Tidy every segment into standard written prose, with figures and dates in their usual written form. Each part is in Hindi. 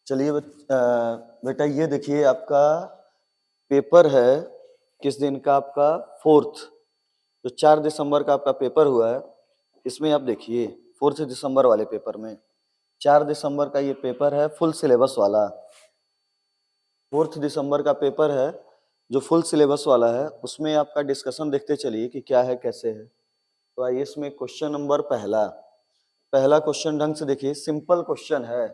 चलिए बेटा ये देखिए आपका पेपर है किस दिन का आपका 4th जो 4 दिसंबर का आपका पेपर हुआ है। इसमें आप देखिए 4 दिसंबर वाले पेपर में 4 दिसंबर का ये पेपर है फुल सिलेबस वाला। 4 दिसंबर का पेपर है जो फुल सिलेबस वाला है, उसमें आपका डिस्कशन देखते चलिए कि क्या है कैसे है। तो आइए इसमें क्वेश्चन नंबर पहला क्वेश्चन ढंग से देखिए, सिंपल क्वेश्चन है।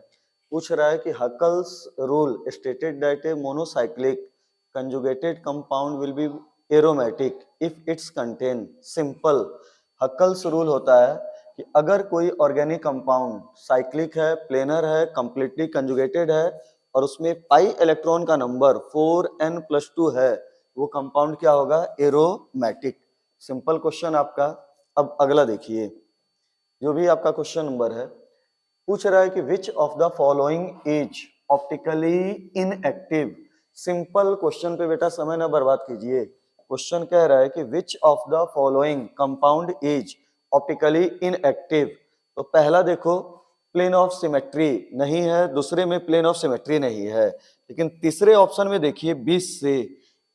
पूछ रहा है कि Huckel's rule stated that A monocyclic conjugated compound will be aromatic if it's contain simple. Huckel's rule होता है कि अगर कोई ऑर्गेनिक कंपाउंड साइक्लिक है, प्लेनर है, कंप्लीटली कंजुगेटेड है और उसमें पाई इलेक्ट्रॉन का नंबर 4n+2 है, वो कंपाउंड क्या होगा? एरोमेटिक। सिंपल क्वेश्चन आपका। अब अगला देखिए, जो भी आपका क्वेश्चन नंबर है, पूछ रहा है कि विच of the following is optically inactive. Simple question पे बेटा समय ना बर्बाद कीजिए। क्वेश्चन कह रहा है कि विच of the following compound is optically inactive. तो पहला देखो प्लेन ऑफ सिमेट्री नहीं है, दूसरे में प्लेन ऑफ सिमेट्री नहीं है, लेकिन तीसरे ऑप्शन में देखिए 20 से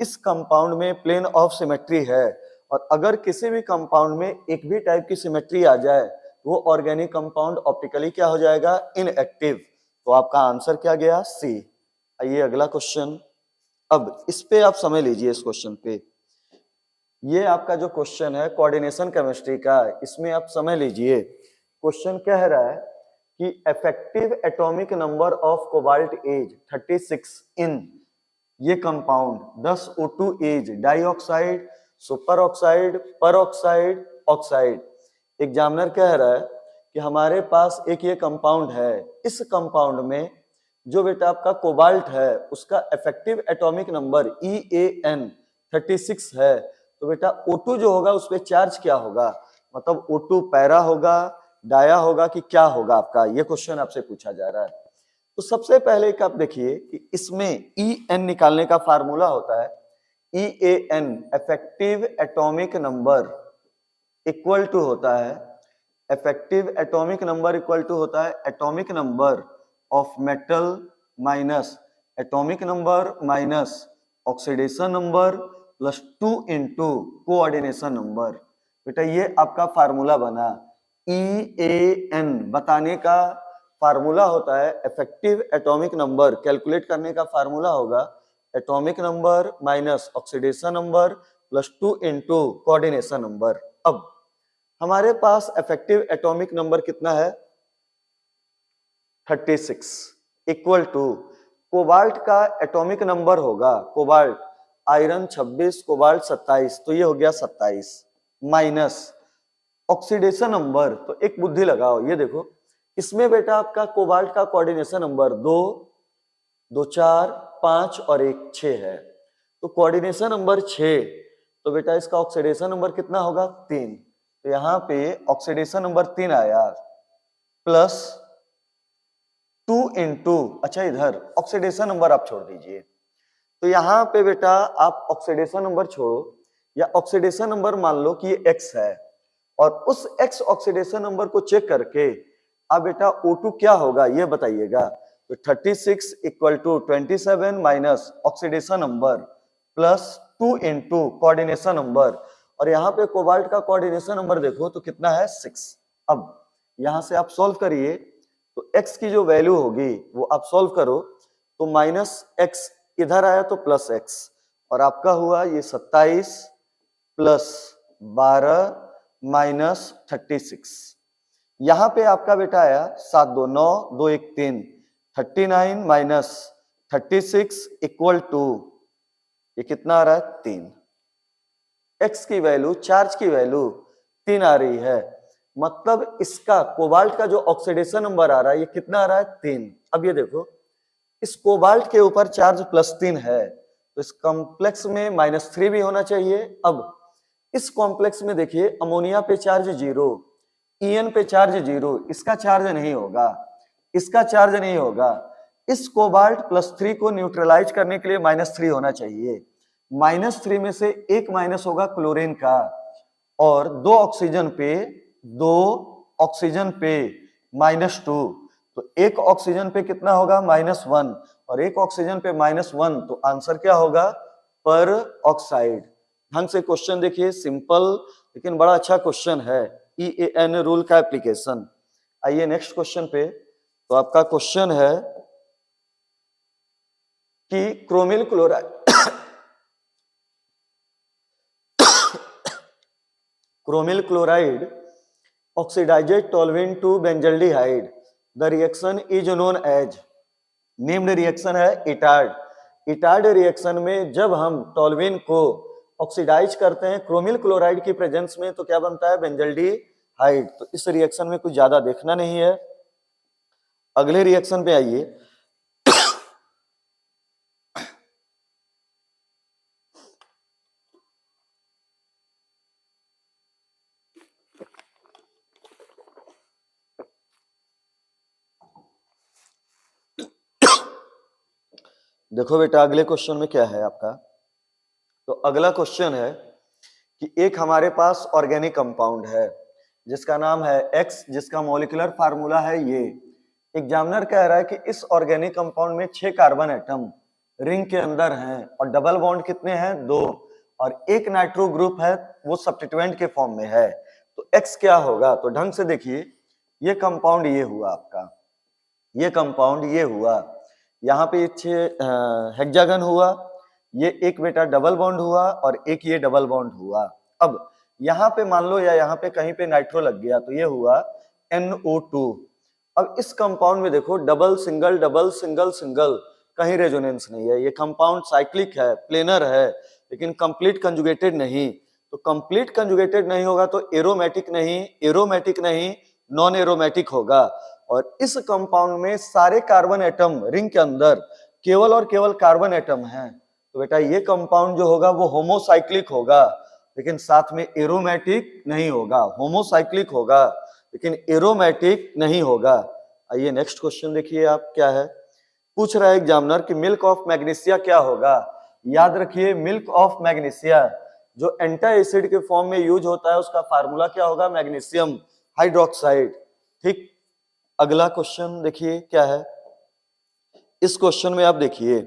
इस कंपाउंड में प्लेन ऑफ सिमेट्री है। और अगर किसी भी कंपाउंड में एक भी टाइप की सिमेट्री आ जाए, वो ऑर्गेनिक कंपाउंड ऑप्टिकली क्या हो जाएगा? इनएक्टिव। तो आपका आंसर क्या गया? सी। आइए अगला क्वेश्चन। अब इस पे आप समझ लीजिए, इस क्वेश्चन पे, ये आपका जो क्वेश्चन है कोऑर्डिनेशन केमिस्ट्री का, इसमें आप समझ लीजिए। क्वेश्चन कह रहा है कि effective atomic number of cobalt is 36 इन ये compound 10 O2 is dioxide, super oxide, पर ऑक्साइड, ऑक्साइड। एग्जामिनर कह रहा है कि हमारे पास एक ये कंपाउंड है, इस कंपाउंड में जो बेटा आपका कोबाल्ट है उसका इफेक्टिव एटॉमिक नंबर EAN 36 है। तो बेटा O2 जो होगा उस पर चार्ज क्या होगा? मतलब O2 पैरा होगा, डाया होगा कि क्या होगा आपका? ये क्वेश्चन आपसे पूछा जा रहा है। तो सबसे पहले एक आप देखिए कि इसमें EN निकालने का फार्मूला होता है EAN effective atomic number equal to होता है, effective atomic number equal to होता है atomic number of metal minus atomic number minus oxidation number plus 2 into coordination number. बेटा ये आपका फार्मूला बना। EAN बताने का फार्मूला होता है इफेक्टिव एटॉमिक नंबर, कैलकुलेट करने का फार्मूला होगा atomic number minus oxidation number plus 2 into coordination number. अब हमारे पास इफेक्टिव एटॉमिक नंबर कितना है? 36 इक्वल टू कोबाल्ट का एटॉमिक नंबर होगा, कोबाल्ट आयरन 26, कोबाल्ट 27, तो ये हो गया 27 माइनस ऑक्सीडेशन नंबर। तो एक बुद्धि लगाओ, ये देखो इसमें बेटा आपका कोबाल्ट का कोऑर्डिनेशन नंबर 2, 2 4 5 और 1 6 है। तो कोऑर्डिनेशन नंबर 6, तो बेटा इसका ऑक्सीडेशन नंबर कितना होगा? 3। तो यहाँ पे ऑक्सीडेशन नंबर 3 आया प्लस 2 इंटू, अच्छा इधर ऑक्सीडेशन नंबर आप छोड़ दीजिए। तो यहाँ पे बेटा आप ऑक्सीडेशन नंबर छोड़ो, या ऑक्सीडेशन नंबर मान लो कि ये X है, और उस X ऑक्सीडेशन नंबर को चेक करके अब बेटा O2 क्या होगा ये बताइएगा। तो 36 equal to 27 minus oxidation number plus 2 into coordination number, और यहाँ पे कोबाल्ट का कोऑर्डिनेशन नंबर देखो तो कितना है? 6। अब यहाँ से आप सॉल्व करिए तो x की जो वैल्यू होगी वो आप सॉल्व करो, तो माइनस x इधर आया तो प्लस x, और आपका हुआ ये 27 प्लस 12 माइनस 36। यहाँ पे आपका बेटा आया 7 2 9 2 1 3, 39 माइनस 36 इक्वल टू ये कितना आ रहा है? 3। x की वैल्यू, चार्ज की वैल्यू 3 आ रही है, मतलब इसका कोबाल्ट का जो ऑक्सीडेशन नंबर आ रहा है ये कितना आ रहा है? 3। अब ये देखो इस कोबाल्ट के ऊपर चार्ज +3 है, तो इस कॉम्प्लेक्स में -3 भी होना चाहिए। अब इस कॉम्प्लेक्स में देखिए अमोनिया पे चार्ज 0, EN पे चार्ज 0, इसका चार्ज नहीं होगा, इसका चार्ज नहीं होगा। इस कोबाल्ट +3 को न्यूट्रलाइज करने के लिए -3 होना चाहिए। -3 में से एक माइनस होगा क्लोरीन का, और दो ऑक्सीजन पे -2, तो एक ऑक्सीजन पे कितना होगा -1 और एक ऑक्सीजन पे -1, तो आंसर क्या होगा पर ऑक्साइड। ढंग से क्वेश्चन देखिए, सिंपल लेकिन बड़ा अच्छा क्वेश्चन है, EAN रूल का एप्लीकेशन। आइए नेक्स्ट क्वेश्चन पे। तो आपका क्वेश्चन है कि chromyl chloride chromyl chloride oxidizes toluene to benzaldehyde. The reaction is known as, named reaction है इटार्ड। इटार्ड रिएक्शन में जब हम टोल्यूइन को ऑक्सीडाइज करते हैं क्रोमिल क्लोराइड की प्रेजेंस में तो क्या बनता है बेंजल्डिहाइड। तो इस रिएक्शन में कुछ ज्यादा देखना नहीं है। अगले रिएक्शन पे आइए। देखो बेटा अगले क्वेश्चन में क्या है आपका। तो अगला क्वेश्चन है कि एक हमारे पास ऑर्गेनिक कंपाउंड है जिसका नाम है X, जिसका मॉलिक्यूलर फार्मूला है ये। एग्जामिनर कह रहा है कि इस ऑर्गेनिक कंपाउंड में 6 कार्बन एटम रिंग के अंदर हैं और डबल बॉन्ड कितने हैं 2, और एक नाइट्रो ग्रुप है वो सब्स्टिट्यूएंट के फॉर्म में है। तो X क्या होगा। तो ढंग से देखिए, ये कंपाउंड ये हुआ आपका, ये कंपाउंड ये हुआ, यहाँ पे 6 हेक्सागन हुआ, ये एक बेटा डबल बॉन्ड हुआ और एक ये डबल बॉन्ड हुआ। अब यहाँ पे मान लो या यहाँ पे कहीं पे नाइट्रो लग गया तो ये हुआ NO2। अब इस कंपाउंड में देखो double single double single single, कहीं रेजोनेंस नहीं है। ये कंपाउंड साइक्लिक है, प्लेनर है, लेकिन कंप्लीट कंजुगेटेड नहीं। तो कंप्लीट कंजुगेटेड नहीं होगा तो एरोमेटिक नहीं, एरोमेटिक नहीं, नॉन एरोमेटिक होगा। और इस कंपाउंड में सारे कार्बन एटम रिंग के अंदर केवल और केवल कार्बन एटम हैं। तो बेटा ये कंपाउंड जो होगा वो होमोसाइक्लिक होगा, लेकिन साथ में एरोमेटिक नहीं होगा। होमोसाइक्लिक होगा लेकिन एरोमेटिक नहीं होगा। आइए नेक्स्ट क्वेश्चन देखिए आप क्या है। पूछ रहा है एग्जामिनर कि मिल्क ऑफ मैग्नीशिया क्या होगा। याद रखिए मिल्क ऑफ मैग्नीशिया जो एंटी एसिड के फॉर्म में यूज होता है उसका फार्मूला क्या होगा मैग्नीशियम हाइड्रोक्साइड। ठीक, अगला क्वेश्चन देखिए क्या है। इस क्वेश्चन में आप देखिए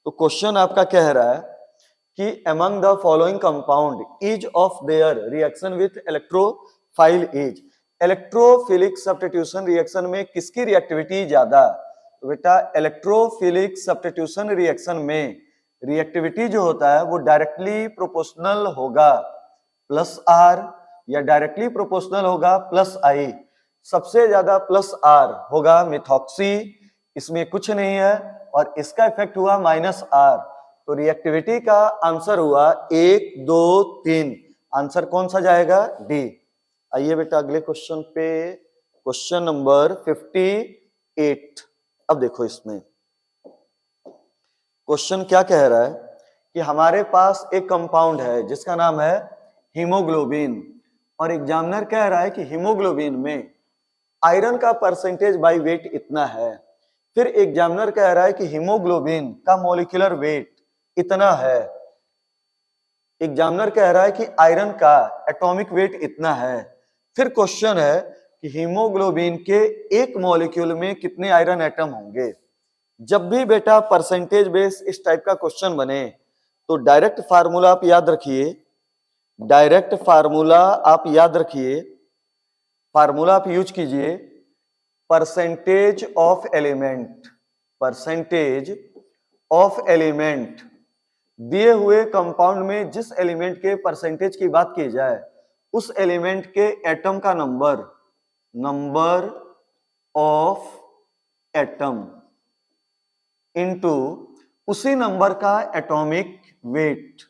तो क्वेश्चन आपका कह रहा है कि among the following compound each of their reaction with electrophile is, electrophilic substitution reaction में किसकी रिएक्टिविटी ज्यादा। तो बेटा इलेक्ट्रोफिलिक सब्स्टिट्यूशन रिएक्शन में रिएक्टिविटी जो होता है वो डायरेक्टली प्रोपोर्शनल होगा +R या डायरेक्टली प्रोपोर्शनल होगा +I। सबसे ज्यादा +R होगा मिथॉक्सी, इसमें कुछ नहीं है, और इसका इफेक्ट हुआ -R। तो रिएक्टिविटी का आंसर हुआ 1 2 3। आंसर कौन सा जाएगा डी। आइए बेटा अगले क्वेश्चन पे, क्वेश्चन नंबर 58। अब देखो इसमें क्वेश्चन क्या कह रहा है कि हमारे पास एक कंपाउंड है जिसका नाम है हीमोग्लोबिन, और एग्जामिनर कह रहा है कि हीमोग्लोबिन में आयरन का परसेंटेज बाय वेट इतना है। फिर एग्जामिनर कह रहा है कि हीमोग्लोबिन का मॉलिक्यूलर वेट इतना है। एग्जामिनर कह रहा है कि आयरन का एटॉमिक वेट इतना है। फिर क्वेश्चन है कि हीमोग्लोबिन के एक मॉलिक्यूल में कितने आयरन एटम होंगे। जब भी बेटा परसेंटेज बेस इस टाइप का क्वेश्चन बने तो डायरेक्ट फार्मूला आप याद रखिए, डायरेक्ट फार्मूला आप याद रखिए, फार्मूला आप यूज कीजिए percentage of element, percentage of element. दिए हुए कंपाउंड में जिस एलिमेंट के परसेंटेज की बात की जाए उस एलिमेंट के एटम का number, number of atom into उसी नंबर का atomic weight,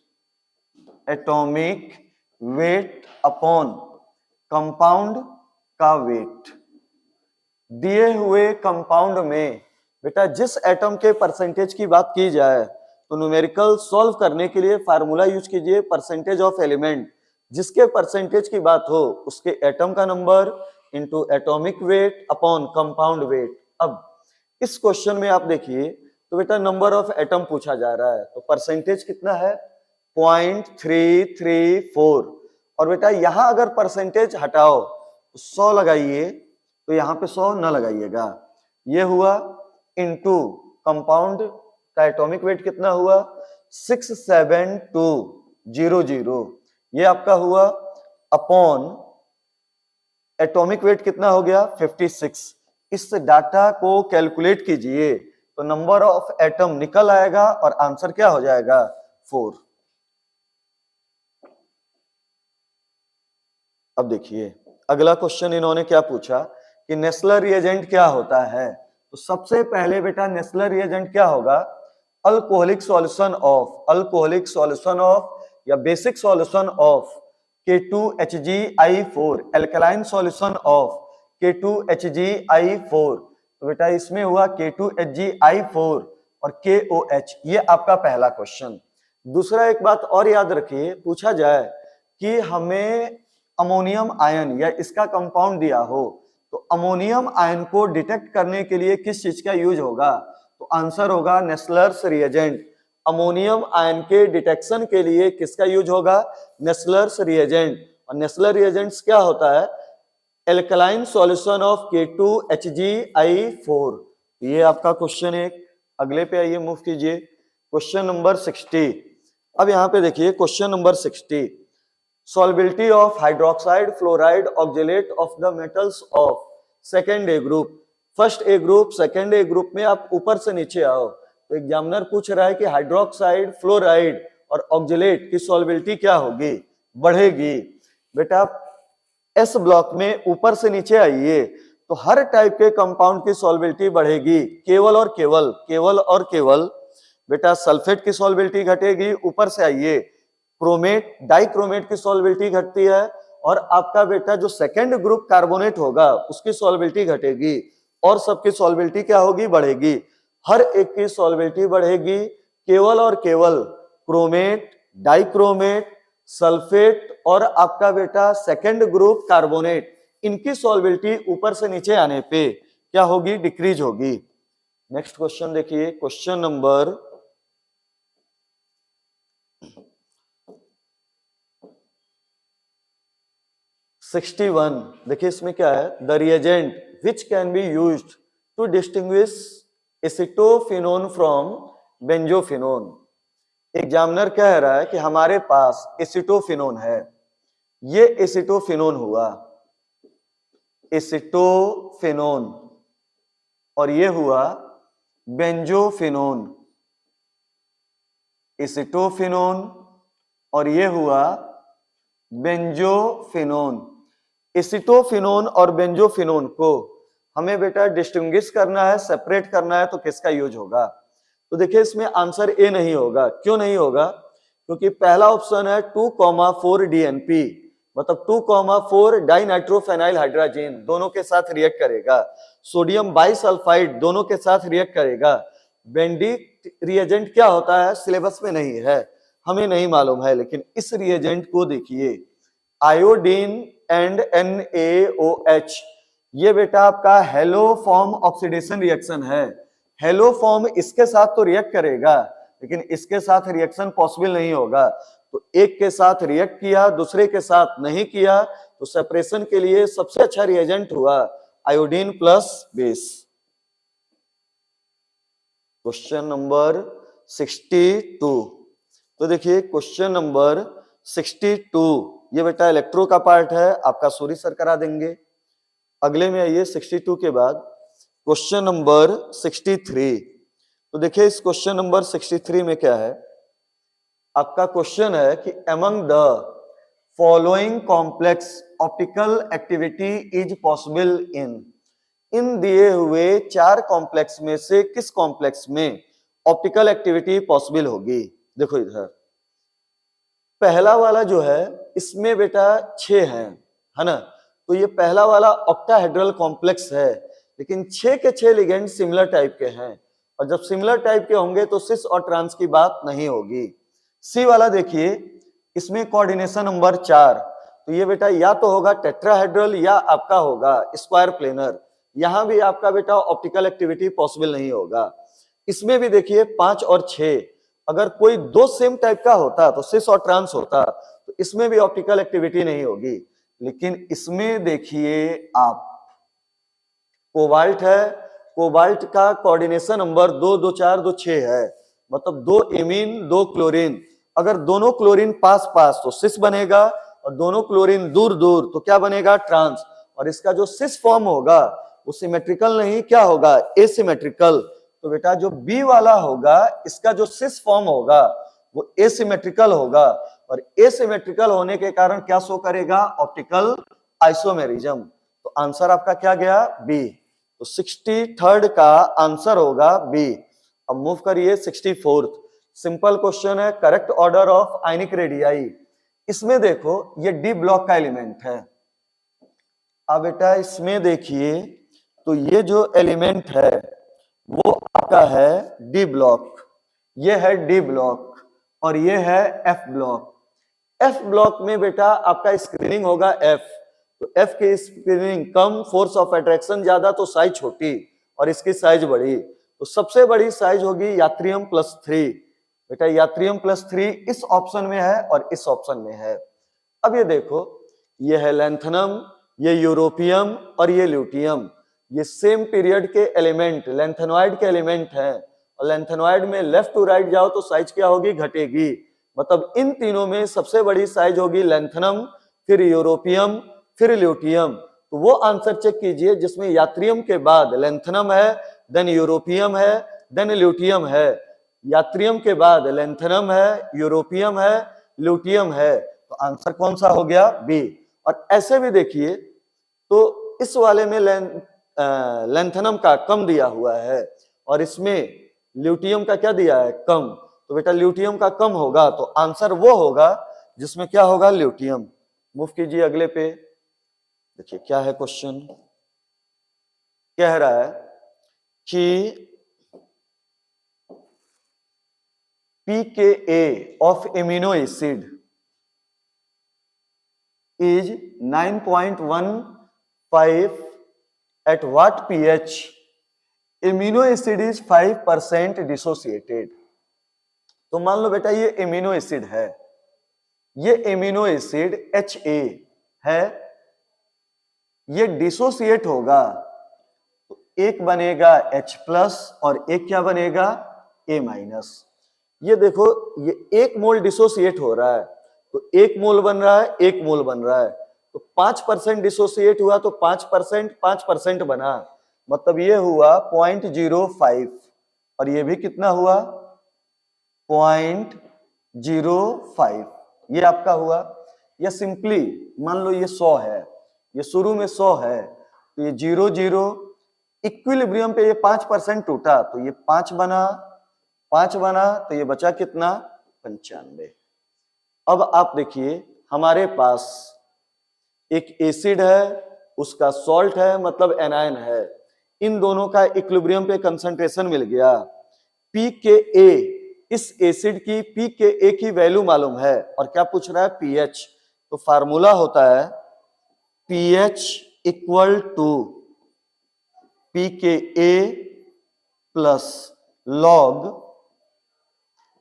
atomic weight upon compound का वेट। दिए हुए कंपाउंड में बेटा जिस एटम के परसेंटेज की बात की जाए तो न्यूमेरिकल सॉल्व करने के लिए फार्मूला यूज कीजिए परसेंटेज ऑफ एलिमेंट। जिसके परसेंटेज की बात हो उसके एटम का number into atomic weight upon compound weight. अब इस क्वेश्चन में आप देखिए तो बेटा नंबर ऑफ एटम पूछा जा रहा है, तो परसेंटेज कितना है 0.334, और बेटा यहां अगर परसेंटेज हटाओ तो 100 लगाइए, तो यहाँ पे 100 न लगाइएगा। ये हुआ इनटू कंपाउंड का एटॉमिक वेट कितना हुआ 67200, ये आपका हुआ अपॉन एटॉमिक वेट कितना हो गया 56। इस डाटा को कैलकुलेट कीजिए तो नंबर ऑफ एटम निकल आएगा और आंसर क्या हो जाएगा 4। अब देखिए अगला क्वेश्चन इन्होंने क्या पूछा कि नेस्लर रिएजेंट क्या होता है। तो सबसे पहले बेटा नेस्लर रिएजेंट क्या होगा, अल्कोहलिक सॉल्यूशन ऑफ या basic solution of K2HgI4, alkaline solution of K2HgI4। तो बेटा इसमें हुआ K2HgI4 और KOH, ये आपका पहला क्वेश्चन। दूसरा एक बात और याद रखिए, पूछा जाए कि हमें अमोनियम आयन या इसका कंपाउंड दिया हो तो अमोनियम आयन को डिटेक्ट करने के लिए किस चीज का यूज होगा, तो आंसर होगा नेस्लर्स रिएजेंट। अमोनियम आयन के डिटेक्शन के लिए किसका यूज होगा, नेस्लर्स रिएजेंट। और नेस्लर रिएजेंट्स क्या होता है, एल्कलाइन सॉल्यूशन ऑफ K2HgI4। ये आपका क्वेश्चन एक। अगले पे आइए, मूव कीजिए, क्वेश्चन नंबर 60। अब यहाँ पे देखिए question number 60, solubility of hydroxide fluoride oxalate of the metals of second A group. First A group, second A group में आप ऊपर से नीचे आओ तो एग्जामिनर पूछ रहा है कि हाइड्रोक्साइड, फ्लोराइड और ऑक्जेलेट की सॉल्युबिलिटी क्या होगी, बढ़ेगी। बेटा एस ब्लॉक में ऊपर से नीचे आइए तो हर टाइप के कंपाउंड की सॉल्युबिलिटी बढ़ेगी, केवल और केवल बेटा सल्फेट की सॉल्युबिलिटी घटेगी। ऊपर से आइए, क्रोमेट, डाइक्रोमेट की सॉल्युबिलिटी घटती है और आपका बेटा जो सेकेंड ग्रुप कार्बोनेट होगा उसकी सॉल्युबिलिटी घटेगी और सबकी सॉल्युबिलिटी क्या होगी, बढ़ेगी। हर एक की सॉल्युबिलिटी बढ़ेगी, केवल और केवल क्रोमेट, डाइक्रोमेट, सल्फेट और आपका बेटा सेकेंड ग्रुप कार्बोनेट, इनकी सॉल्युबिलिटी ऊपर से नीचे आने पे क्या होगी, डिक्रीज होगी। नेक्स्ट क्वेश्चन देखिए, क्वेश्चन नंबर 61। देखिए इसमें क्या है, the reagent which can be used to distinguish acetophenone from benzophenone. Examiner कह रहा है कि हमारे पास एसिटोफिनोन है, ये एसिटोफिनोन हुआ, एसिटोफिनोन, और ये हुआ बेंजोफिनोन, एसिटोफिनोन और ये हुआ बेंजोफिनोन। एसिटोफिनोन और बेंजोफिनोन को हमें बेटा डिस्टिंग्विश करना है, सेपरेट करना है, तो किसका यूज होगा। तो देखिए इसमें आंसर ए नहीं होगा। क्यों नहीं होगा, क्योंकि पहला ऑप्शन है 2,4 DNP, मतलब 2,4 डाइनाइट्रोफेनाइल हाइड्रोजन दोनों के साथ रिएक्ट करेगा, सोडियम बाइसल्फाइड दोनों के साथ रिएक्ट करेगा। बेंडिक रिएजेंट क्या होता है सिलेबस में नहीं है, हमें नहीं मालूम है, लेकिन इस रिएजेंट को देखिए, आयोडीन एंड NaOH, ये बेटा आपका हेलो फॉर्म ऑक्सीडेशन रिएक्शन है। हेलो फॉर्म इसके साथ तो रिएक्ट करेगा, लेकिन इसके साथ रिएक्शन पॉसिबल नहीं होगा। तो एक के साथ रिएक्ट किया, दूसरे के साथ नहीं किया, तो सेपरेशन के लिए सबसे अच्छा रिएजेंट हुआ iodine plus base. Question number 62। तो देखिए क्वेश्चन नंबर 62, ये बेटा इलेक्ट्रो का पार्ट है, आपका सूरी सर करा देंगे। अगले में आइए 62 के बाद क्वेश्चन नंबर 63। तो देखिए इस क्वेश्चन नंबर 63 में क्या है, आपका क्वेश्चन है कि among the following complex optical activity is possible in दिए हुए 4 कॉम्प्लेक्स में से किस कॉम्प्लेक्स में ऑप्टिकल एक्टिविटी पॉसिबल होगी। देखो इधर पहला वाला जो है इसमें बेटा 6 है ना, तो ये पहला वाला ऑक्टाहेड्रल कॉम्प्लेक्स है, लेकिन 6 के 6 लिगेंड सिमिलर टाइप के हैं, और जब सिमिलर टाइप के होंगे तो सिस और ट्रांस की बात नहीं होगी। सी वाला देखिए, इसमें कोऑर्डिनेशन नंबर 4, तो ये बेटा या तो होगा टेट्राहेड्रल या आपका होगा स्क्वायर प्लेनर। यहां भी आपका बेटा ऑप्टिकल एक्टिविटी पॉसिबल नहीं होगा। इसमें भी देखिए 5 और 6, अगर कोई 2 सेम टाइप का होता तो सिस और ट्रांस होता, तो इसमें भी ऑप्टिकल एक्टिविटी नहीं होगी। लेकिन इसमें देखिए आप कोबाल्ट है, कोबाल्ट का कोऑर्डिनेशन नंबर 2 2 4 2 6 है, मतलब 2 एमीन 2 क्लोरीन। अगर दोनों क्लोरीन पास पास तो सिस बनेगा, और दोनों क्लोरीन दूर दूर तो क्या बनेगा, ट्रांस। और इसका जो सिस फॉर्म होगा वो सिमेट्रिकल नहीं, क्या होगा, एसिमेट्रिकल। तो बेटा जो बी वाला होगा इसका जो सिस फॉर्म होगा वो एसिमेट्रिकल होगा, और एसिमेट्रिकल होने के कारण क्या शो करेगा, ऑप्टिकल आइसोमेरिज्म। तो आंसर आपका क्या गया, बी। तो 63rd का आंसर होगा बी। अब मूव करिए 64th। सिंपल क्वेश्चन है, correct order of ionic radii. इसमें देखो ये डी ब्लॉक का एलिमेंट है। अब बेटा इसमें देखिए तो ये जो एलिमेंट है वो आपका है डी ब्लॉक, ये है डी ब्लॉक, और ये है एफ ब्लॉक। एफ ब्लॉक में बेटा आपका स्क्रीनिंग होगा एफ, तो एफ की screening come, force of attraction ज्यादा, तो साइज छोटी, और इसकी साइज बड़ी। तो सबसे बड़ी साइज होगी यात्रियम +3। बेटा यात्रियम +3 इस ऑप्शन में है और इस ऑप्शन में है। अब ये देखो, ये है लैंथनम, ये यूरोपियम और ये ल्यूटियम। ये सेम पीरियड के एलिमेंट, लैंथेनॉइड के एलिमेंट हैं, और लैंथेनॉइड में लेफ्ट टू राइट जाओ तो साइज क्या होगी, घटेगी। मतलब इन तीनों में सबसे बड़ी साइज होगी लैंथनम, फिर यूरोपियम, फिर ल्यूटियम। तो वो आंसर चेक कीजिए जिसमें यात्रियम के बाद लैंथनम है, देन यूरोपियम है, देन ल्यूटियम है। यात्रियम के बाद लैंथनम है, यूरोपियम है, ल्यूटियम है। तो आंसर कौन सा हो गया, बी। और ऐसे भी देखिए तो इस वाले में लैंथनम का कम दिया हुआ है, और इसमें ल्यूटियम का क्या दिया है, कम। तो बेटा ल्यूटियम का कम होगा तो आंसर वो होगा जिसमें क्या होगा, ल्यूटियम। मूव कीजिए अगले पे। देखिए क्या है क्वेश्चन, कह रहा है कि pKa of amino acid is 9.15 at what pH amino acid is 5% dissociated। तो मान लो बेटा ये एमिनो एसिड है, ये एमिनो एसिड Ha है, ये डिसोसिएट होगा तो एक बनेगा H+ और एक क्या बनेगा, A-। ये देखो ये 1 मोल डिसोसिएट हो रहा है तो 1 मोल बन रहा है, 1 मोल बन रहा है, तो 5% डिसोसिएट हुआ तो 5% बना, मतलब ये हुआ 0.05, और ये भी कितना हुआ, 0.05, ये आपका हुआ। या सिंपली मान लो ये 100 है, ये शुरू में 100 है, तो ये 0 0 इक्विलिब्रियम पे ये 5% टूटा तो ये 5 बना, 5 बना, तो ये बचा कितना, 95। अब आप देखिए हमारे पास एक एसिड है, उसका सॉल्ट है, मतलब एनायन है, इन दोनों का इक्विलिब्रियम पे कंसंट्रेशन मिल गया। pKa, इस एसिड की pKa की वैल्यू मालूम है, और क्या पूछ रहा है, pH। तो फार्मूला होता है pH equal to pKa plus log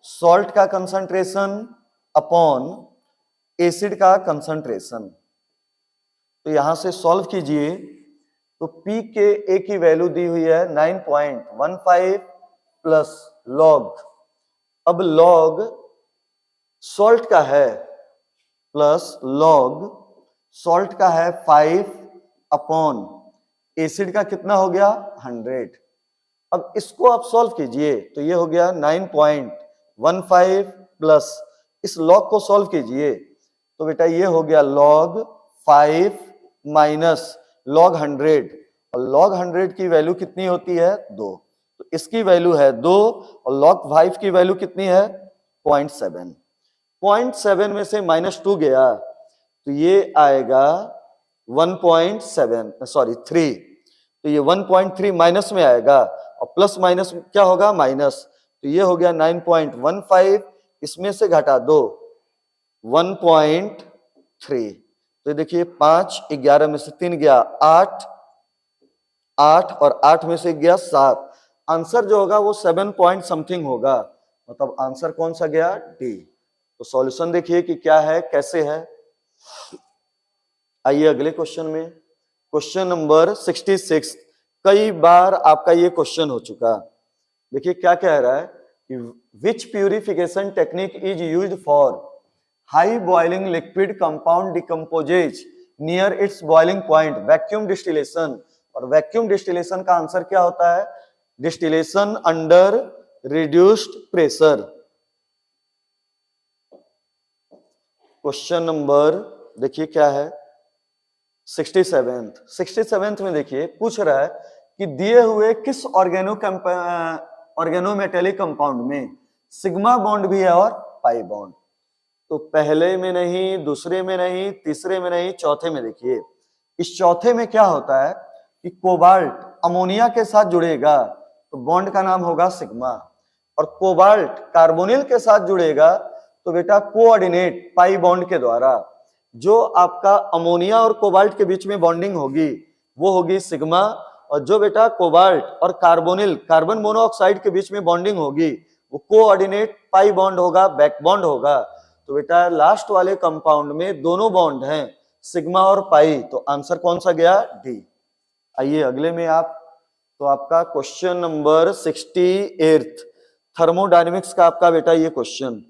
salt का कंसंट्रेशन अपॉन एसिड का कंसंट्रेशन। तो यहां से सॉल्व कीजिए तो pKa की वैल्यू दी हुई है 9.15 प्लस लॉग, अब लॉग सॉल्ट का है प्लस लॉग सॉल्ट का है 5 अपॉन एसिड का कितना हो गया, 100। अब इसको आप सॉल्व कीजिए तो ये हो गया 9.15 प्लस इस लॉग को सॉल्व कीजिए तो बेटा ये हो गया log 5 माइनस log 100, और log 100 की वैल्यू कितनी होती है, 2, तो इसकी वैल्यू है 2, और log 5 की वैल्यू कितनी है, 0.7। 0.7 में से -2 गया तो ये आएगा 3, तो ये 1.3 माइनस में आएगा, और प्लस माइनस क्या होगा, माइनस, तो ये हो गया 9.15, इसमें से घटा 2, 1.3, तो देखिए 5, 11 में से 3 गया 8, 8 और 8 में से गया 7, आंसर जो होगा वो 7 पॉइंट समथिंग होगा, मतलब आंसर कौन सा गया, डी। तो सॉल्यूशन देखिए कि क्या है, कैसे है। आइए अगले क्वेश्चन में, क्वेश्चन नंबर 66। कई बार आपका ये क्वेश्चन हो चुका। देखिए क्या कह रहा है कि which purification technique is used for high boiling liquid compound decomposes near its boiling point, vacuum distillation. और वैक्यूम डिस्टिलेशन का आंसर क्या होता है? Distillation under reduced pressure. Question number देखिए क्या है 67 में देखिए पूछ रहा है कि दिए हुए किस ऑर्गेनोमेटेलिक कंपाउंड में सिग्मा बॉन्ड भी है और पाई बॉन्ड। तो पहले में नहीं, दूसरे में नहीं, तीसरे में नहीं, चौथे में देखिए। इस चौथे में क्या होता है कि कोबाल्ट अमोनिया के साथ जुड़ेगा तो बॉन्ड का नाम होगा सिग्मा, और कोबाल्ट कार्बोनिल के साथ जुड़ेगा तो बेटा कोऑर्डिनेट पाई बॉन्ड के द्वारा जो आपका अमोनिया और कोबाल्ट के बीच में बॉन्डिंग होगी वो होगी सिग्मा, और जो बेटा कोबाल्ट और कार्बोनिल कार्बन मोनोऑक्साइड के बीच में बॉन्डिंग होगी वो कोऑर्डिनेट पाई बॉन्ड होगा, बैक बॉन्ड होगा। तो बेटा लास्ट वाले कंपाउंड में दोनों बॉन्ड हैं सिग्मा और पाई, तो आंसर कौन सा गया? डी। आइए अगले में आप, तो आपका क्वेश्चन नंबर 68 थर्मोडायनेमिक्स का आपका बेटा ये क्वेश्चन।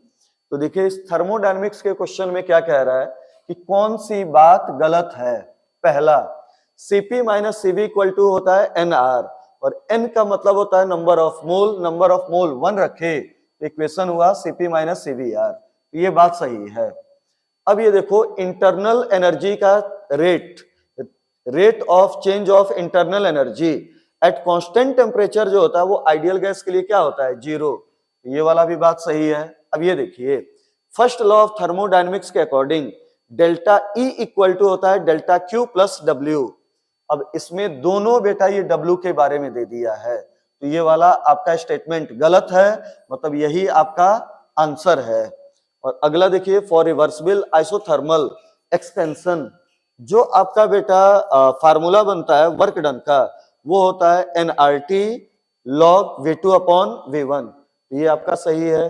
तो देखिए इस थर्मोडायनेमिक्स के क्वेश्चन में क्या कह रहा है कि कौन सी बात गलत है। पहला, Cp minus Cv equal to होता है Nr, और N का मतलब होता है number of mole, number of mole 1 रखे, इक्वेशन हुआ Cp माइनस Cvr, ये बात सही है। अब ये देखो इंटरनल एनर्जी का rate of change of internal energy at constant temperature जो होता है वो आइडियल गैस के लिए क्या होता है? 0। ये वाला भी बात सही है। अब ये देखिए फर्स्ट लॉ ऑफ थर्मोडायनेमिक्स के according delta E equal to होता है डेल्टा Q प्लस W। अब इसमें दोनों बेटा ये W के बारे में दे दिया है, तो ये वाला आपका स्टेटमेंट गलत है, मतलब यही आपका आंसर है। और अगला देखिए फॉर रिवर्सिबल आइसोथर्मल एक्सपेंशन जो आपका बेटा फार्मूला बनता है वर्क डन का वो होता है nRT log V2 upon V1, ये आपका सही है।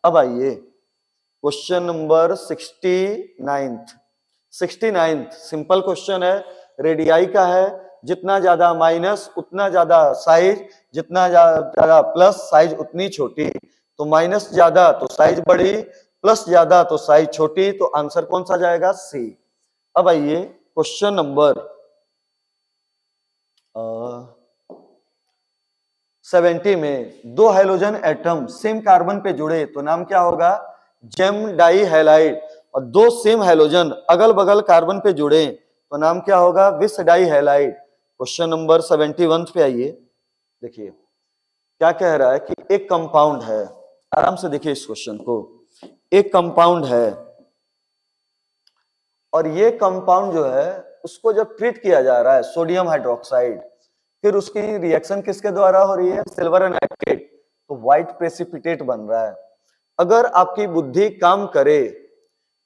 अब आइए क्वेश्चन नंबर 69 सिंपल क्वेश्चन है, रेडियाई का है, जितना ज्यादा माइनस उतना ज्यादा साइज, जितना ज्यादा प्लस साइज उतनी छोटी, तो माइनस ज्यादा तो साइज बड़ी, प्लस ज्यादा तो साइज छोटी, तो आंसर कौन सा जाएगा? सी। अब आइए क्वेश्चन नंबर 70 में दो हाइड्रोजन एटम सेम कार्बन पे जुड़े तो नाम क्या होगा? Gem dihalide. और दो सेम हाइड्रोजन अगल बगल कार्बन पे जुड़े तो नाम क्या होगा? विस डाई हैलाइड। क्वेश्चन नंबर 71 पे आइए, देखिए क्या कह रहा है कि एक कंपाउंड है, आराम से देखिए इस क्वेश्चन को, एक कंपाउंड है और ये कंपाउंड जो है उसको जब ट्रीट किया जा रहा है सोडियम हाइड्रोक्साइड, फिर उसकी रिएक्शन किसके द्वारा हो रही है? सिल्वर नाइट्रेट, तो व्हाइट प्रेसिपिटेट बन रहा है। अगर आपकी बुद्धि काम करे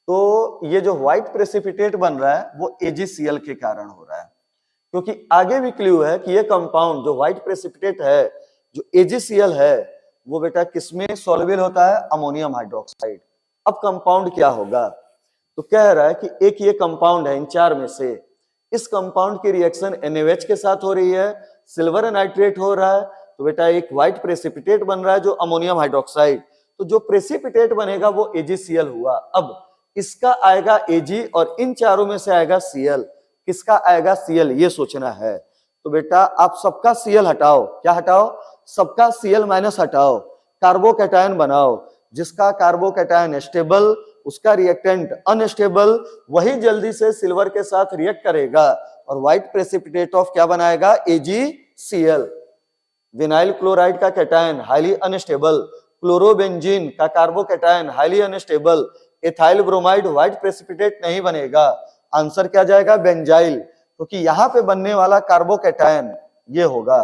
तो ये जो व्हाइट प्रेसिपिटेट बन रहा है वो AgCl के कारण हो रहा है, क्योंकि आगे भी क्लू है कि ये कंपाउंड जो व्हाइट प्रेसिपिटेट है जो AgCl है वो बेटा किसमें सॉल्युबल होता है? Ammonium hydroxide. अब कंपाउंड क्या होगा? तो कह रहा है कि एक ये कंपाउंड है इन चार में से, इस कंपाउंड की रिएक्शन NaOH के साथ हो रही है, सिल्वर नाइट्रेट हो रहा है, तो बेटा एक व्हाइट प्रेसिपिटेट बन रहा है जो अमोनियम हाइड्रोक्साइड, तो जो प्रेसिपिटेट बनेगा वो AgCl हुआ। अब इसका आएगा Ag और इन चारों में से आएगा Cl, किसका आएगा? Cl, ये सोचना है। तो बेटा आप सबका Cl हटाओ, क्या हटाओ? सबका Cl माइनस हटाओ, कार्बोकैटायन बनाओ, जिसका कार्बोकैटायन स्टेबल उसका रिएक्टेंट अनस्टेबल, वही जल्दी से सिल्वर के साथ रिएक्ट करेगा और व्हाइट प्रेसिपिटेट ऑफ क्या बनाएगा? AgCl। विनाइल क्लोराइड का कैटायन हाईली अनस्टेबल, क्लोरोबेंजीन का carbocation highly unstable, ethyl bromide white precipitate नहीं बनेगा, आंसर क्या जाएगा? बेंजाइल, क्योंकि तो यहां पे बनने वाला कार्बोकैटायन ये होगा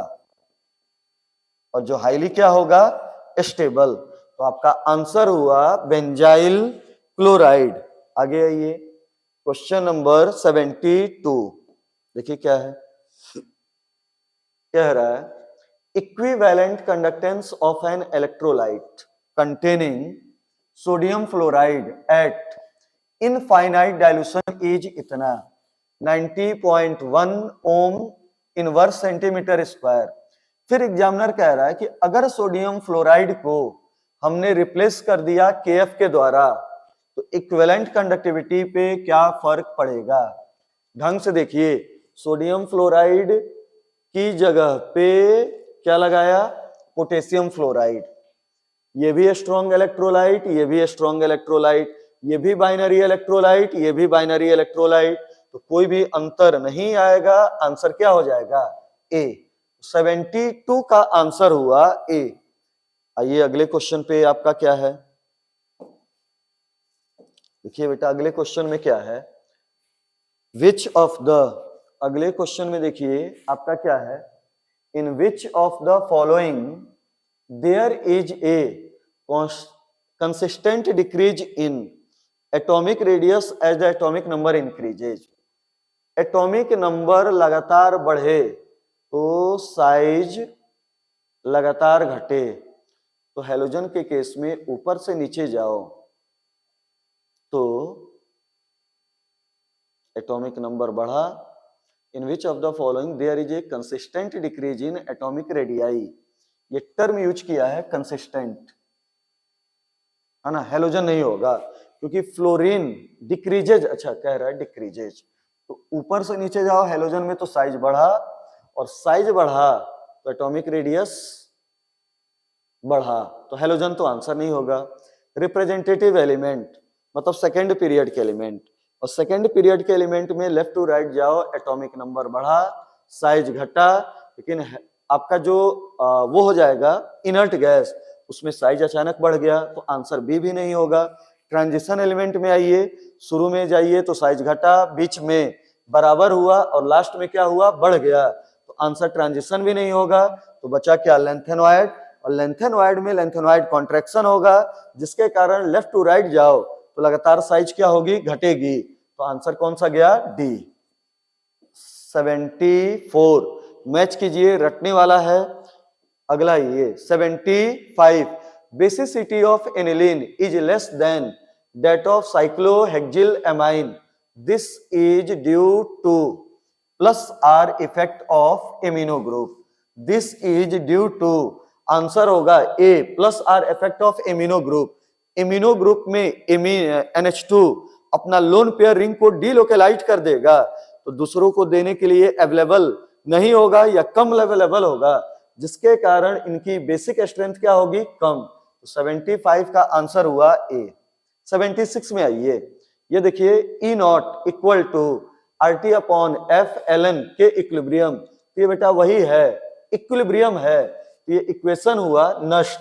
और जो हाईली क्या होगा? स्टेबल, तो आपका आंसर हुआ बेंजाइल क्लोराइड। आगे आइए क्वेश्चन नंबर 72, देखिए क्या है, कह रहा है equivalent conductance of an electrolyte containing sodium fluoride eight infinite dilution is इतना 90.1 ओम इनवर्स सेंटीमीटर स्क्वायर। फिर एग्जामिनर कह रहा है कि अगर सोडियम फ्लोराइड को हमने रिप्लेस कर दिया KF के द्वारा तो इक्विवेलेंट कंडक्टिविटी पे क्या फर्क पड़ेगा। ढंग से देखिए, सोडियम फ्लोराइड की जगह पे क्या लगाया, पोटेशियम फ्लोराइड। ये भी स्ट्रॉन्ग इलेक्ट्रोलाइट, ये भी स्ट्रॉन्ग इलेक्ट्रोलाइट, ये भी बाइनरी इलेक्ट्रोलाइट, ये भी बाइनरी इलेक्ट्रोलाइट, तो कोई भी अंतर नहीं आएगा। आंसर क्या हो जाएगा, ए। 72 का आंसर हुआ ए। आइए अगले क्वेश्चन पे आपका क्या है, देखिए बेटा अगले क्वेश्चन में क्या है, विच ऑफ द, अगले क्वेश्चन में देखिए आपका क्या है, in which of the following there is a consistent decrease in atomic radius as the atomic number increases। Atomic number लगातार बढ़े तो साइज लगातार घटे। तो हेलोजन के केस में ऊपर से नीचे जाओ तो एटॉमिक नंबर बढ़ा। In which of the following there is a consistent decrease in atomic radii, ये टर्म यूज किया है कंसिस्टेंट, है ना, हेलोजन नहीं होगा क्योंकि फ्लोरीन डिक्रीजेज, अच्छा कह रहा है डिक्रीजेज, तो ऊपर से नीचे जाओ हेलोजन में तो साइज बढ़ा, और साइज बढ़ा तो एटॉमिक रेडियस बढ़ा, तो हेलोजन तो आंसर नहीं होगा। रिप्रेजेंटेटिव एलिमेंट मतलब सेकेंड पीरियड के एलिमेंट, और सेकेंड पीरियड के एलिमेंट में लेफ्ट टू राइट जाओ, एटॉमिक नंबर बढ़ा साइज घटा, लेकिन आपका जो वो हो जाएगा इनर्ट गैस, उसमें साइज अचानक बढ़ गया, तो आंसर बी भी नहीं होगा। ट्रांजिशन एलिमेंट में आइए, शुरू में जाइए तो साइज घटा, बीच में बराबर हुआ और लास्ट में क्या हुआ, बढ़ गया, तो आंसर ट्रांजिशन भी नहीं होगा। तो बचा क्या, लेंथेनॉइड, और लेंथेनॉइड में लेंथेनॉइड कॉन्ट्रैक्शन होगा, जिसके कारण लेफ्ट टू राइट जाओ तो लगातार साइज क्या होगी, घटेगी, तो आंसर कौन सा गया, डी 74। मैच कीजिए, रटने वाला है। अगला ये 75, basicity of aniline is less than that of cyclohexylamine, this is due to plus R effect of amino group, this is due to, answer होगा A plus R effect of amino group. Amino group में NH2 अपना लोन पेयर रिंग को डीलोकेलाइट कर देगा, तो दूसरों को देने के लिए अवेलेबल नहीं होगा या कम अवेलेबल होगा, जिसके कारण इनकी बेसिक स्ट्रेंथ क्या होगी, कम। तो 75 का आंसर हुआ ए। 76 में आइए, ये देखिए E0 equal to RT upon FLN के इक्विलिब्रियम, तो ये बेटा वही है, इक्विलिब्रियम है, तो ये इक्वेशन हुआ नष्ट।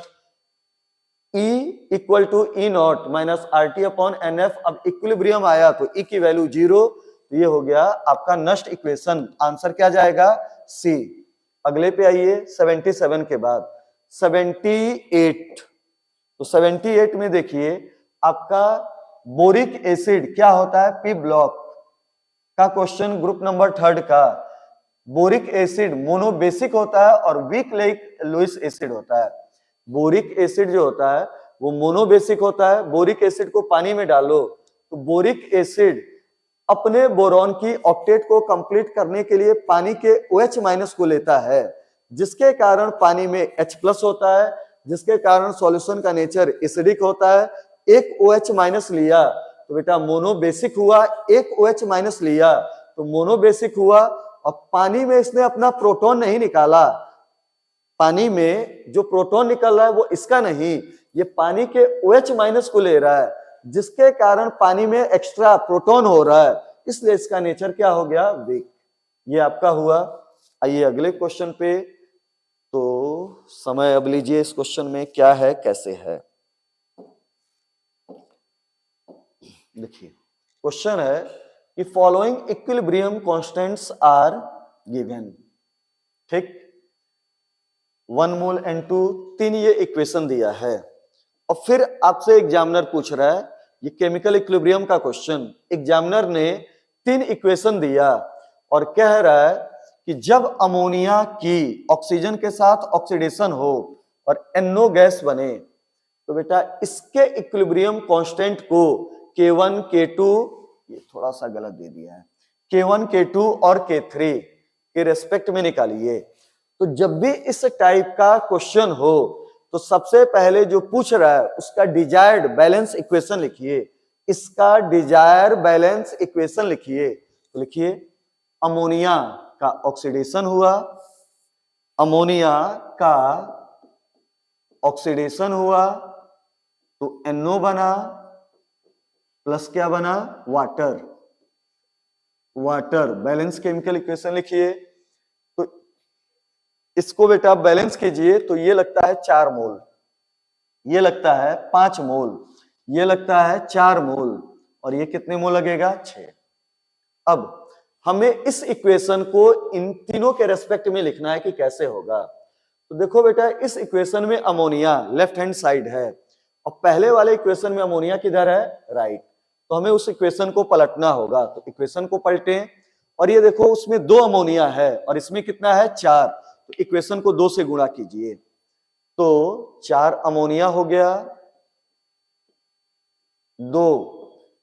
E equal to E0 minus RT upon NF, अब इक्विलिब्रियम आया तो E की वैल्यू 0, तो ये हो गया आपका नष्ट इक्वेशन। आंसर क्या जाएगा, सी। अगले पे आइए 77 के बाद 78, तो 78 में देखिए आपका बोरिक एसिड क्या होता है, पी ब्लॉक का क्वेश्चन, ग्रुप नंबर 3 का। बोरिक एसिड मोनोबेसिक होता है और वीक लुईस एसिड होता है। बोरिक एसिड जो होता है वो मोनोबेसिक होता है। बोरिक एसिड को पानी में डालो तो बोरिक एसिड अपने बोरॉन की ऑक्टेट को कंप्लीट करने के लिए पानी के OH- को लेता है, जिसके कारण पानी में H+ होता है, जिसके कारण सॉल्यूशन का नेचर एसिडिक होता है। एक OH- लिया तो बेटा मोनोबेसिक हुआ, एक OH- लिया तो मोनोबेसिक हुआ, और पानी में इसने अपना प्रोटॉन नहीं निकाला, पानी में जो प्रोटॉन निकल रहा है वो इसका नहीं, ये पानी के OH- को ले रहा है, जिसके कारण पानी में एक्स्ट्रा प्रोटॉन हो रहा है, इसलिए इसका नेचर क्या हो गया, वीक। ये आपका हुआ। आइए अगले क्वेश्चन पे, तो समय अब लीजिए, इस क्वेश्चन में क्या है कैसे है। देखिए क्वेश्चन है कि following equilibrium constants are given, ठीक, 1 मोल N2, 3 ये इक्वेशन दिया है, और फिर आपसे एग्जामिनर पूछ रहा है, ये केमिकल इक्विलिब्रियम का क्वेश्चन, एग्जामिनर ने 3 इक्वेशन दिया और कह रहा है कि जब अमोनिया की ऑक्सीजन के साथ ऑक्सीडेशन हो और NO गैस बने, तो बेटा इसके इक्विलिब्रियम कांस्टेंट को K1 K2, ये थोड़ा सा गलत दे दिया है, K1 K2 और K3, के रेस्पेक्ट में निकालिए। तो जब भी इस टाइप का क्वेश्चन हो तो सबसे पहले जो पूछ रहा है उसका डिजायर्ड बैलेंस इक्वेशन लिखिए। इसका डिजायर बैलेंस इक्वेशन लिखिए। तो लिखिए अमोनिया का ऑक्सीडेशन हुआ, अमोनिया का ऑक्सीडेशन हुआ तो NO बना प्लस क्या बना, water. Water balance chemical equation लिखिए। तो इसको बेटा आप बैलेंस कीजिए तो ये लगता है 4 मोल, ये लगता है 5 मोल, ये लगता है 4 मोल और ये कितने मोल लगेगा, 6। अब हमें इस इक्वेशन को इन तीनों के रेस्पेक्ट में लिखना है कि कैसे होगा। तो देखो बेटा इस इक्वेशन में अमोनिया लेफ्ट हैंड साइड है और पहले वाले इक्वेशन में अमोनिया किधर है, राइट। तो हमें उस इक्वेशन को पलटना होगा। तो इक्वेशन को पलटें और ये देखो उसमें 2 अमोनिया है और इसमें कितना है, 4। तो इक्वेशन को 2 से गुणा कीजिए तो 4 अमोनिया हो गया, 2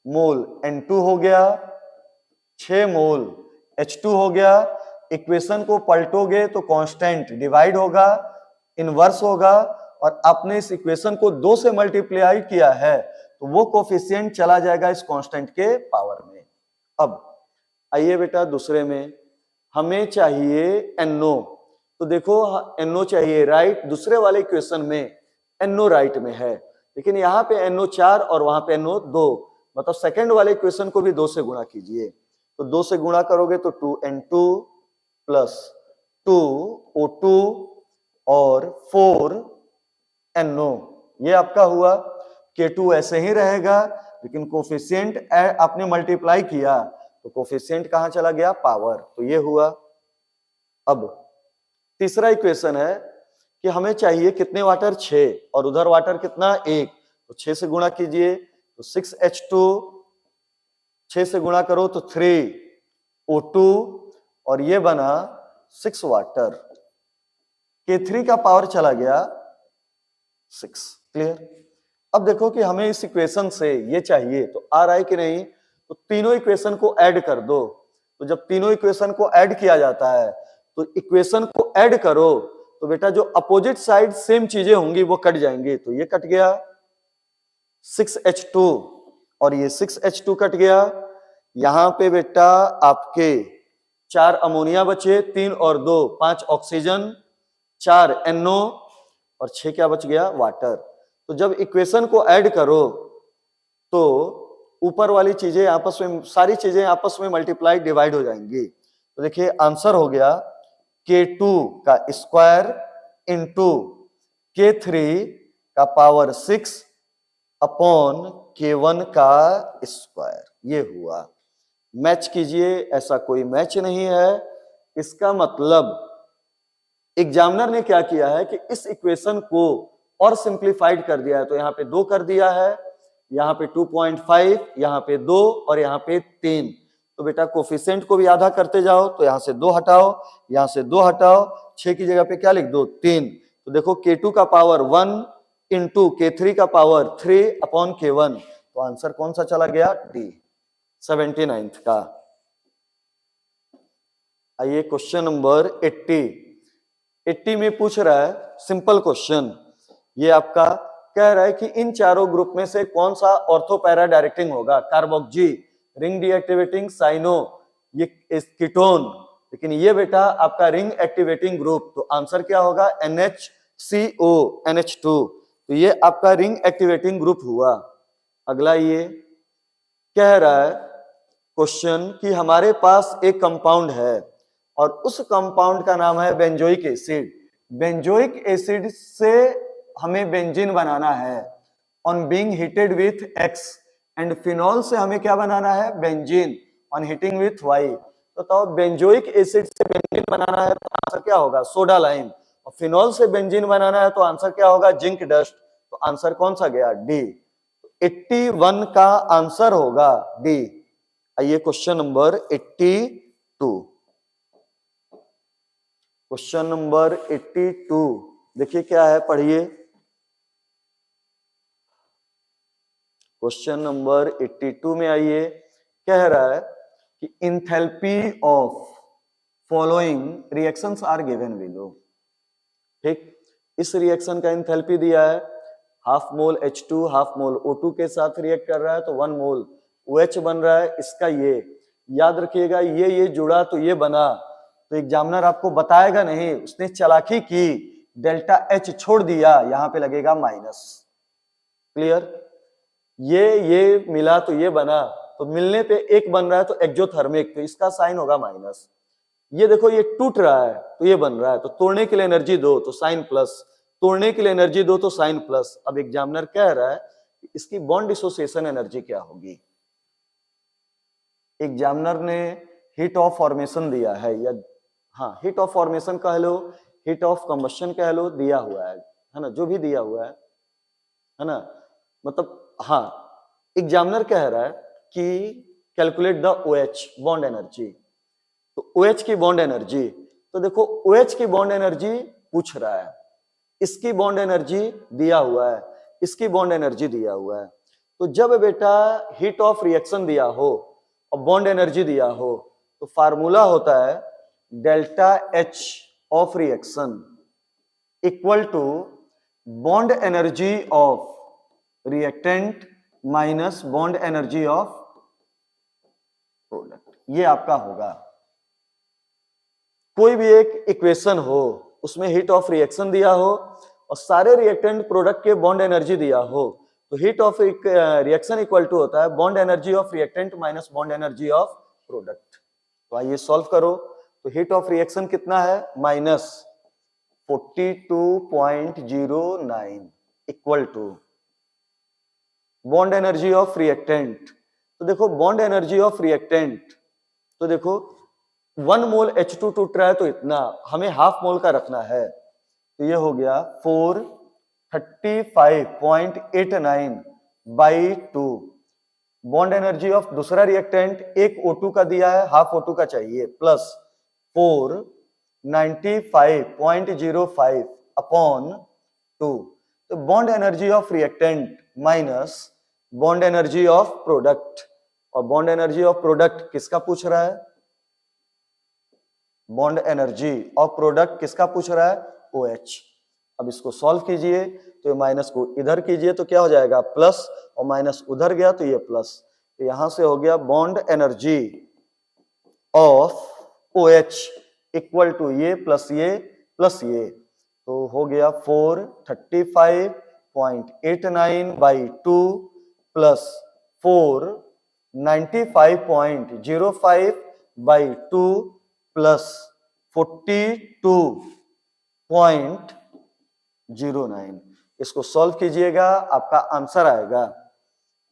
मोल N2 हो गया, 6 मोल H2 हो गया। इक्वेशन को पलटोगे तो कांस्टेंट डिवाइड होगा, इनवर्स होगा और आपने इस इक्वेशन को 2 से मल्टीप्लाई किया है तो वो कोफिशिएंट चला जाएगा इस कांस्टेंट के पावर में। अब आइए बेटा दूसरे में, हमें चाहिए NO। तो देखो NO चाहिए, राइट। दूसरे वाले इक्वेशन में NO राइट में है लेकिन यहाँ पे NO 4 और वहां पे NO 2, मतलब सेकंड वाले इक्वेशन को भी 2 से गुणा कीजिए। तो 2 से गुणा करोगे तो 2N2 प्लस 2O2 और 4NO, ये आपका हुआ। K2 ऐसे ही रहेगा लेकिन कोफिशिएंट आपने मल्टीप्लाई किया तो कोफिशिएंट कहां चला गया, पावर। तो ये हुआ। अब तीसरा इक्वेशन है कि हमें चाहिए कितने वाटर, 6 और उधर वाटर कितना, 1। तो 6 से गुणा कीजिए तो 6H2, 6 से गुणा करो तो 3O2 और ये बना 6 वाटर। K3 का पावर चला गया 6। क्लियर। अब देखो कि हमें इस इक्वेशन से ये चाहिए तो आ रहा है कि नहीं, तो तीनों इक्वेशन को ऐड कर दो। तो जब तीनों इक्वेशन को ऐड किया जाता है तो इक्वेशन को ऐड करो तो बेटा जो अपोजिट साइड सेम चीजें होंगी वो कट जाएंगी। तो ये कट गया 6H2 और ये 6H2 कट गया। यहां पे बेटा आपके 4 अमोनिया बचे, 3 और 2 5 ऑक्सीजन, 4 NO और 6 क्या बच गया, वाटर। तो जब इक्वेशन को ऐड करो तो ऊपर वाली चीजें आपस में, सारी चीजें आपस में मल्टीप्लाई डिवाइड हो जाएंगी। तो देखिए आंसर हो गया K2 का स्क्वायर इंटू K3 का पावर 6 अपॉन K1 का स्क्वायर, ये हुआ। मैच कीजिए, ऐसा कोई मैच नहीं है। इसका मतलब एग्जामिनर ने क्या किया है कि इस इक्वेशन को और सिंप्लीफाइड कर दिया है। तो यहाँ पे 2 कर दिया है, यहाँ पे 2.5, यहाँ पे 2 और यहाँ पे 3। तो बेटा कोफिशिएंट को भी आधा करते जाओ। तो यहाँ से 2 हटाओ, यहाँ से 2 हटाओ, 6 की जगह पे क्या लिख दो, 3। तो देखो K2 का पावर 1 इंटू K3 का पावर 3 अपॉन K1। तो आंसर कौन सा चला गया, D, 79th का। आइए क्वेश्चन नंबर 80 में पूछ रहा है सिंपल क्वेश्चन। ये आपका कह रहा है कि इन चारों ग्रुप में से कौन सा ऑर्थो पैरा डायरेक्टिंग होगा, कार्बोक्सी, रिंग डीएक्टिवेटिंग, साइनो, ये कीटोन। लेकिन ये बेटा आपका रिंग एक्टिवेटिंग ग्रुप, तो आंसर क्या होगा, NHCO NH2। तो ये आपका रिंग एक्टिवेटिंग ग्रुप हुआ। अगला ये कह रहा है क्वेश्चन कि हमारे पास एक कंपाउंड है और उस कंपाउंड का नाम है बेंजोइक एसिड। बेंजोइक एसिड से हमें बेंजीन बनाना है on being heated with X, and phenol से हमें क्या बनाना है, benzene on heating with Y। तो बेंजोइक एसिड से बेंजीन बनाना है तो आंसर क्या होगा, सोडा लाइम। और फिनॉल से बेंजीन बनाना है तो आंसर क्या होगा, जिंक डस्ट। तो आंसर कौन सा गया, D। 81 का आंसर होगा D। आइए क्वेश्चन नंबर 82। क्वेश्चन नंबर 82 देखिए क्या है, पढ़िए। क्वेश्चन नंबर 82 में आइए, कह रहा है कि enthalpy of following reactions are given below. ठीक, इस रिएक्शन का एंथैल्पी दिया है, half mole H2 half mole O2 के साथ रिएक्ट कर रहा है तो 1 मोल OH बन रहा है। इसका ये याद रखिएगा, ये जुड़ा तो ये बना, तो एग्जामिनर आपको बताएगा नहीं, उसने चालाकी की, डेल्टा H छोड़ दिया, यहां पे लगेगा माइनस। क्लियर? ये मिला तो ये बना, तो मिलने पे एक बन रहा है तो एक्सोथर्मिक, तो इसका साइन होगा माइनस। ये देखो ये टूट रहा है तो ये बन रहा है, तो तोड़ने के लिए एनर्जी दो तो साइन प्लस, तोड़ने के लिए एनर्जी दो तो साइन प्लस। अब एग्जामिनर कह रहा है इसकी बॉन्ड डिसोसिएशन एनर्जी क्या होगी। एग्जामिनर ने हीट ऑफ फॉर्मेशन दिया है, या हाँ हीट ऑफ फॉर्मेशन कह लो, हीट ऑफ कंबशन कह लो, दिया हुआ है ना, जो भी दिया हुआ है ना, मतलब हाँ एग्जामिनर कह रहा है कि calculate the OH bond energy, तो OH की बॉन्ड एनर्जी, तो देखो OH की बॉन्ड एनर्जी पूछ रहा है, इसकी बॉन्ड एनर्जी दिया हुआ है, इसकी बॉन्ड एनर्जी दिया हुआ है। तो जब बेटा हीट ऑफ रिएक्शन दिया हो और बॉन्ड एनर्जी दिया हो तो फार्मूला होता है delta H of reaction equal to bond energy of reactant minus bond energy of product. ये आपका होगा, कोई भी एक इक्वेशन हो उसमें हीट ऑफ रिएक्शन दिया हो और सारे रिएक्टेंट प्रोडक्ट के बॉन्ड एनर्जी दिया हो, तो heat of reaction equal to होता है bond energy of reactant minus bond energy of product. तो आइए सॉल्व करो, तो हीट ऑफ रिएक्शन कितना है minus 42.09 equal to bond energy of reactant, तो देखो बॉन्ड एनर्जी ऑफ रिएक्टेंट, तो देखो 1 मोल H2 टूट रहा है तो इतना, हमें हाफ मोल का रखना है, तो ये हो गया 435.89 बाई 2। बॉन्ड एनर्जी ऑफ दूसरा रिएक्टेंट एक O2 का दिया है, हाफ O2 का चाहिए, प्लस 495.05 अपॉन 2, तो bond energy of reactant minus bond energy of product, और बॉन्ड एनर्जी ऑफ प्रोडक्ट किसका पूछ रहा है, बॉन्ड एनर्जी ऑफ प्रोडक्ट किसका पूछ रहा है, OH। अब इसको सॉल्व कीजिए, तो ये माइनस को इधर कीजिए तो क्या हो जाएगा प्लस, और माइनस उधर गया तो ये प्लस, तो यहां से हो गया bond energy of OH equal to ये प्लस ये, तो हो गया 435.89 बाई 2 प्लस 495.05 बाई 2 प्लस 42.09। इसको सॉल्व कीजिएगा, आपका आंसर आएगा।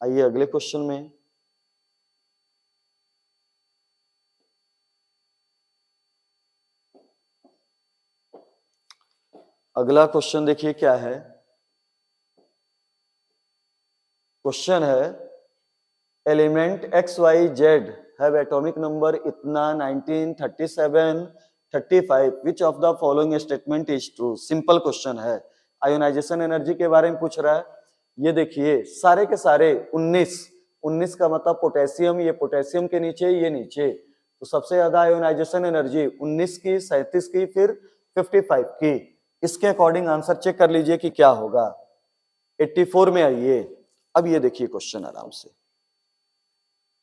आइए अगले क्वेश्चन में, अगला क्वेश्चन देखिए क्या है। क्वेश्चन है element XYZ have atomic number इतना 19, 37, 35, विच of the following statement is true. Simple question है, आयोनाइजेशन एनर्जी के बारे में पूछ रहा है। ये देखिए सारे के सारे 19 का मतलब पोटेशियम, ये पोटेशियम के नीचे ये नीचे, तो सबसे ज्यादा आयोनाइजेशन एनर्जी 19 की, 37 की, फिर 55 की। इसके अकॉर्डिंग आंसर चेक कर लीजिए कि क्या होगा। 84 में आइए, अब ये देखिए क्वेश्चन आराम से,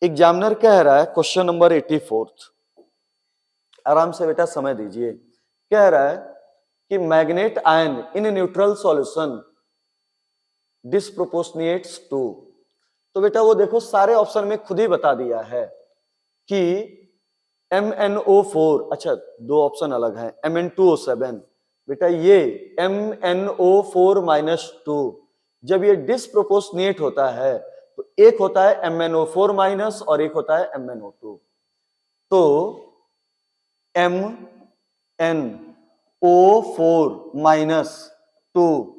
एग्जामिनर कह रहा है क्वेश्चन नंबर 84, आराम से बेटा समय दीजिए। कह रहा है कि manganate ion in neutral solution disproportionates to, तो बेटा वो देखो सारे ऑप्शन में खुद ही बता दिया है कि MnO4, अच्छा दो ऑप्शन अलग है, Mn2O7, बेटा ये MnO4 माइनस 2 जब ये डिस्प्रोपोर्शनेट होता है तो एक होता है MnO4 माइनस और एक होता है MnO2, तो MnO4 माइनस 2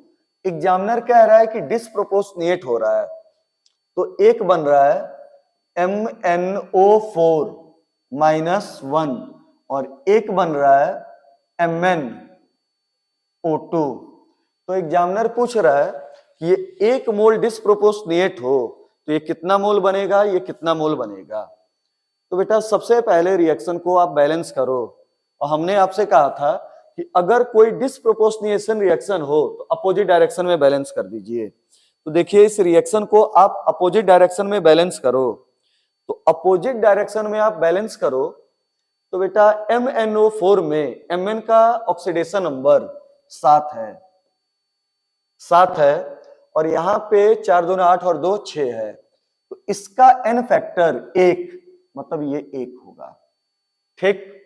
एग्जामिनर कह रहा है कि डिस्प्रोपोर्शनेट हो रहा है, तो एक बन रहा है MnO4 माइनस 1 और एक बन रहा है MnO2। तो एग्जामिनर पूछ रहा है कि ये एक मोल डिस्प्रोपोर्शनेट हो तो ये कितना मोल बनेगा, ये कितना मोल बनेगा। तो बेटा सबसे पहले रिएक्शन को आप बैलेंस करो, और हमने आपसे कहा था कि अगर कोई डिसप्रोपोर्शनेशन रिएक्शन हो तो अपोजिट डायरेक्शन में बैलेंस कर दीजिए। तो देखिए इस रिएक्शन को आप अपोजिट डायरेक्शन में बैलेंस करो, तो अपोजिट डायरेक्शन में आप बैलेंस करो तो बेटा MnO4 में Mn का ऑक्सीडेशन नंबर 7 है और यहां पे 4 दूना 8 और 2 6 है, तो इसका n फैक्टर 1, मतलब ये 1 होगा। ठीक,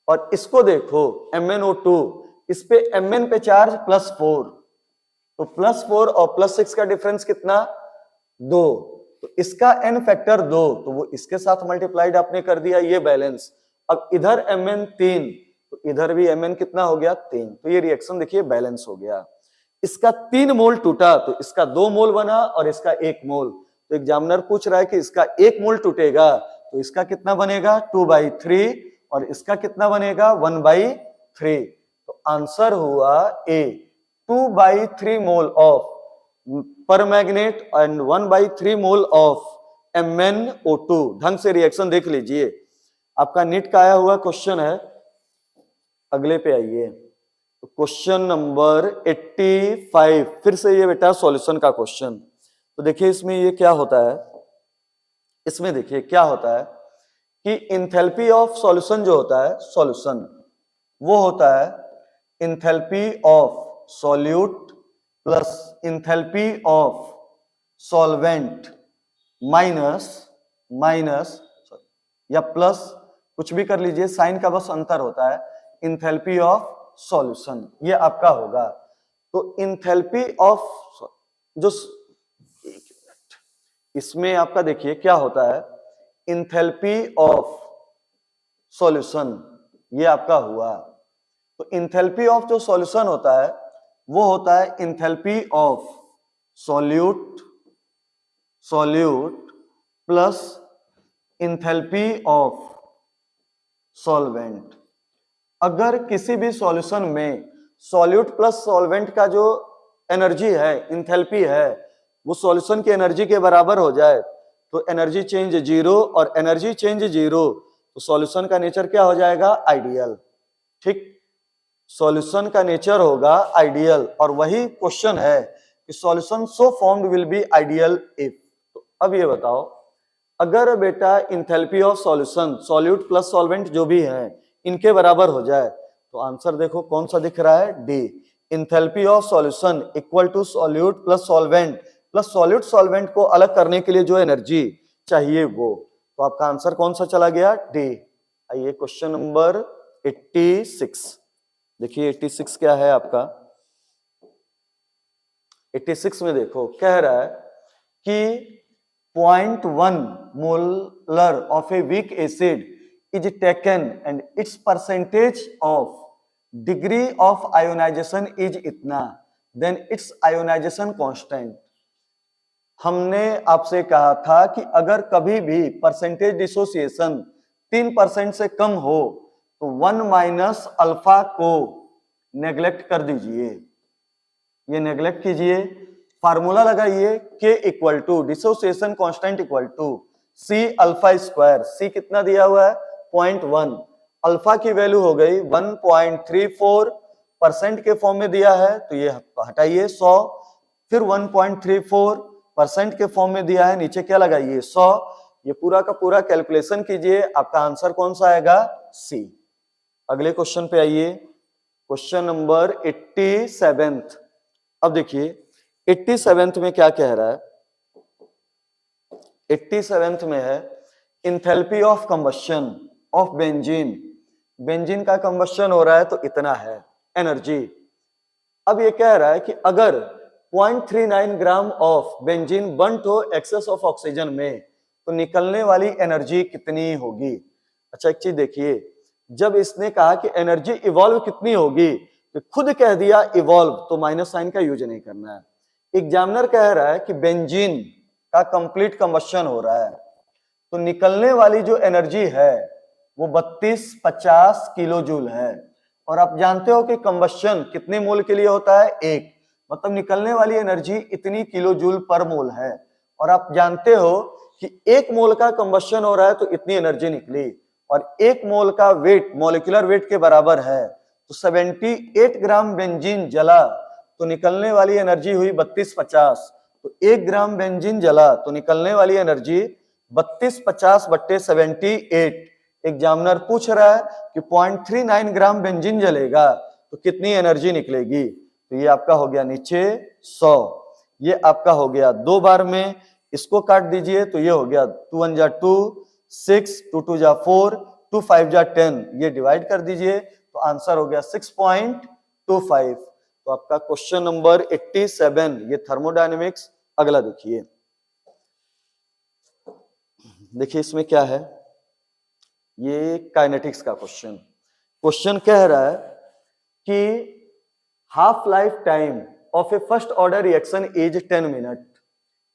और इसको देखो MnO2, इस पे Mn पे चार्ज +4, तो +4 और +6 का डिफरेंस कितना 2, तो इसका n फैक्टर 2, तो वो इसके साथ मल्टीप्लाइड आपने कर दिया, ये बैलेंस। अब इधर Mn 3, तो इधर भी Mn कितना हो गया 3, तो ये रिएक्शन देखिए बैलेंस हो गया। इसका 3 मोल टूटा तो इसका 2 मोल बना और इसका 1 मोल, तो एग्जामिनर पूछ रहा है कि इसका 1 मोल टूटेगा तो इसका कितना बनेगा 2/3 और इसका कितना बनेगा 1/3, तो आंसर हुआ A 2/3 mole of permanganate and 1/3 mole of MnO2। ढंग से रिएक्शन देख लीजिए, आपका नीट का आया हुआ क्वेश्चन है। अगले पे आइए, तो क्वेश्चन नंबर 85, फिर से ये बेटा सॉल्यूशन का क्वेश्चन। तो देखिए इसमें ये क्या होता है, इसमें देखिए क्या होता है कि इंथैल्पी ऑफ सॉल्यूशन जो होता है, सॉल्यूशन वो होता है enthalpy of solute plus enthalpy of solvent minus या प्लस, कुछ भी कर लीजिए, साइन का बस अंतर होता है, इंथैल्पी ऑफ सॉल्यूशन, ये आपका होगा। तो इंथैल्पी ऑफ जो इसमें आपका देखिए क्या होता है, इंथैल्पी ऑफ सॉल्यूशन ये आपका हुआ। तो इंथैल्पी ऑफ जो सॉल्यूशन होता है वो होता है enthalpy of solute plus enthalpy of solvent. अगर किसी भी सॉल्यूशन में सॉल्यूट प्लस सॉल्वेंट का जो एनर्जी है, इंथैल्पी है, वो सॉल्यूशन की एनर्जी के बराबर हो जाए तो एनर्जी चेंज 0 और एनर्जी चेंज 0, तो सॉल्यूशन का नेचर क्या हो जाएगा आइडियल। ठीक, सॉल्यूशन का नेचर होगा आइडियल, और वही क्वेश्चन है कि solution so formed will be ideal if. तो अब ये बताओ, अगर बेटा enthalpy of solution solute plus solvent जो भी है इनके बराबर हो जाए, तो आंसर देखो कौन सा दिख रहा है, D. Enthalpy of solution equal to solute plus solvent plus solute solvent को अलग करने के लिए जो एनर्जी चाहिए वो, तो आपका आंसर कौन सा चला गया, डी। आइए क्वेश्चन नंबर 86, देखिए 86 क्या है आपका। 86 में देखो कह रहा है कि 0.1 molar of a weak acid is taken and its percentage of degree of ionization is इतना, then its ionization constant। हमने आपसे कहा था कि अगर कभी भी परसेंटेज डिसोसिएशन 3% से कम हो तो 1 माइनस अल्फा को नेग्लेक्ट कर दीजिए, ये नेग्लेक्ट कीजिए, फार्मूला लगाइए K equal to dissociation constant equal to C alpha square. C कितना दिया हुआ है 0.1, अल्फा की वैल्यू हो गई 1.34% के फॉर्म में दिया है, तो ये हटाइए 100, फिर 1.34% के फॉर्म में दिया है, नीचे क्या लगाइए 100, ये पूरा का पूरा कैलकुलेशन कीजिए, आपका आंसर कौन सा आएगा सी। अगले क्वेश्चन पे आइए, क्वेश्चन नंबर 87। अब देखिए 87 में क्या कह रहा है, 87 में है enthalpy of combustion of benzene. Benzene का कंबशन हो रहा है तो इतना है एनर्जी। अब ये कह रहा है कि अगर 0.39 ग्राम ऑफ बेंजीन बर्न्ट हो एक्सेस ऑफ ऑक्सीजन में तो निकलने वाली एनर्जी कितनी होगी। अच्छा एक चीज देखिए, जब इसने कहा कि एनर्जी इवॉल्व कितनी होगी तो खुद कह दिया इवॉल्व, तो माइनस साइन का यूज नहीं करना है। एग्जामिनर कह रहा है कि बेंजीन का कंप्लीट कंबशन हो रहा है तो निकलने वाली जो एनर्जी है वो 3250 किलो जूल है, और आप जानते हो कि कंबशन कितने मोल के लिए होता है 1, मतलब निकलने वाली एनर्जी इतनी किलो जूल पर मोल है, और आप जानते हो कि 1 मोल का कंबशन हो रहा है तो इतनी एनर्जी निकली, और 1 मोल का वेट मॉलिक्यूलर वेट के बराबर है, तो 78 ग्राम बेंजीन जला तो निकलने वाली एनर्जी हुई 3250। तो 1 ग्राम बेंजीन जला तो निकलने वाली एनर्जी 3250/78। एग्जामिनर पूछ रहा है कि 0.39 ग्राम बेंजीन जलेगा तो कितनी एनर्जी निकलेगी। तो ये आपका हो गया नीचे 100, ये आपका हो गया 2 बार में, इसको काट दीजिए तो ये हो गया 2 1 जा 2, 6, 2 2 जा 4, 2 5 जा 10, ये डिवाइड कर दीजिए तो आंसर हो गया 6.25। तो आपका क्वेश्चन नंबर 87 ये थर्मोडायनेमिक्स। अगला देखिए, देखिए इसमें क्या है, ये काइनेटिक्स का क्वेश्चन कह रहा है कि half life time of A first order reaction is 10 minute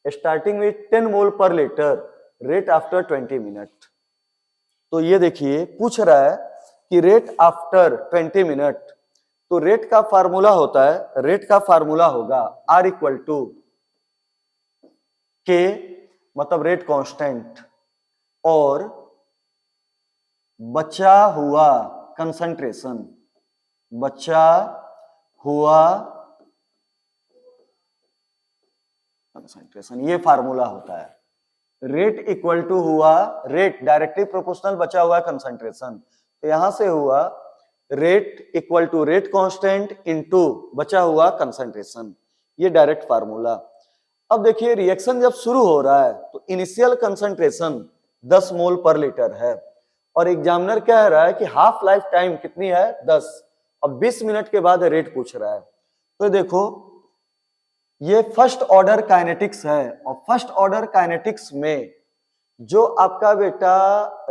starting with 10 mole per litre, rate after 20 minute. तो ये देखिए पूछ रहा है कि रेट आफ्टर 20 मिनट, तो रेट का फार्मूला होता है, रेट का फार्मूला होगा R इक्वल टू K, मतलब रेट कांस्टेंट, और बचा हुआ कंसंट्रेशन, बचा हुआ कंसंट्रेशन, ये फार्मूला होता है। रेट इक्वल टू हुआ, रेट डायरेक्टली प्रोपोर्शनल बचा हुआ कंसंट्रेशन, तो यहां से हुआ rate equal to rate constant into बचा हुआ कंसंट्रेशन, ये डायरेक्ट फार्मूला। अब देखिए रिएक्शन जब शुरू हो रहा है तो इनिशियल कंसंट्रेशन 10 मोल पर लीटर है और एग्जामिनर कह रहा है कि हाफ लाइफ टाइम कितनी है 10, अब 20 मिनट के बाद रेट पूछ रहा है। तो देखो ये फर्स्ट ऑर्डर काइनेटिक्स है और फर्स्ट ऑर्डर काइनेटिक्स में जो आपका बेटा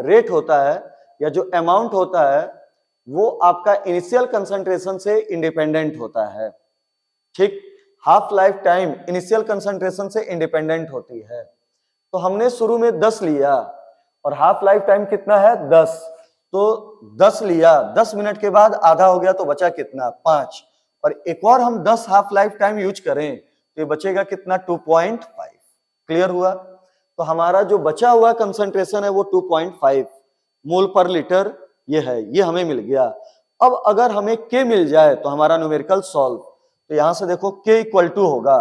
रेट होता है या जो अमाउंट होता है वो आपका इनिशियल कंसंट्रेशन से इंडिपेंडेंट होता है। ठीक, half life time initial concentration से इंडिपेंडेंट होती है। तो हमने शुरू में 10 लिया और हाफ लाइफ टाइम कितना है 10, तो 10 लिया, 10 मिनट के बाद आधा हो गया तो बचा कितना 5, और एक और हम 10 हाफ लाइफ टाइम यूज करें तो ये बचेगा कितना 2.5। क्लियर हुआ? तो हमारा जो बचा हुआ कंसंट्रेशन है वो 2.5 मोल पर लीटर ये है, ये हमें मिल गया। अब अगर हमें K मिल जाए तो हमारा न्यूमेरिकल सॉल्व, तो यहां से देखो K इक्वल टू होगा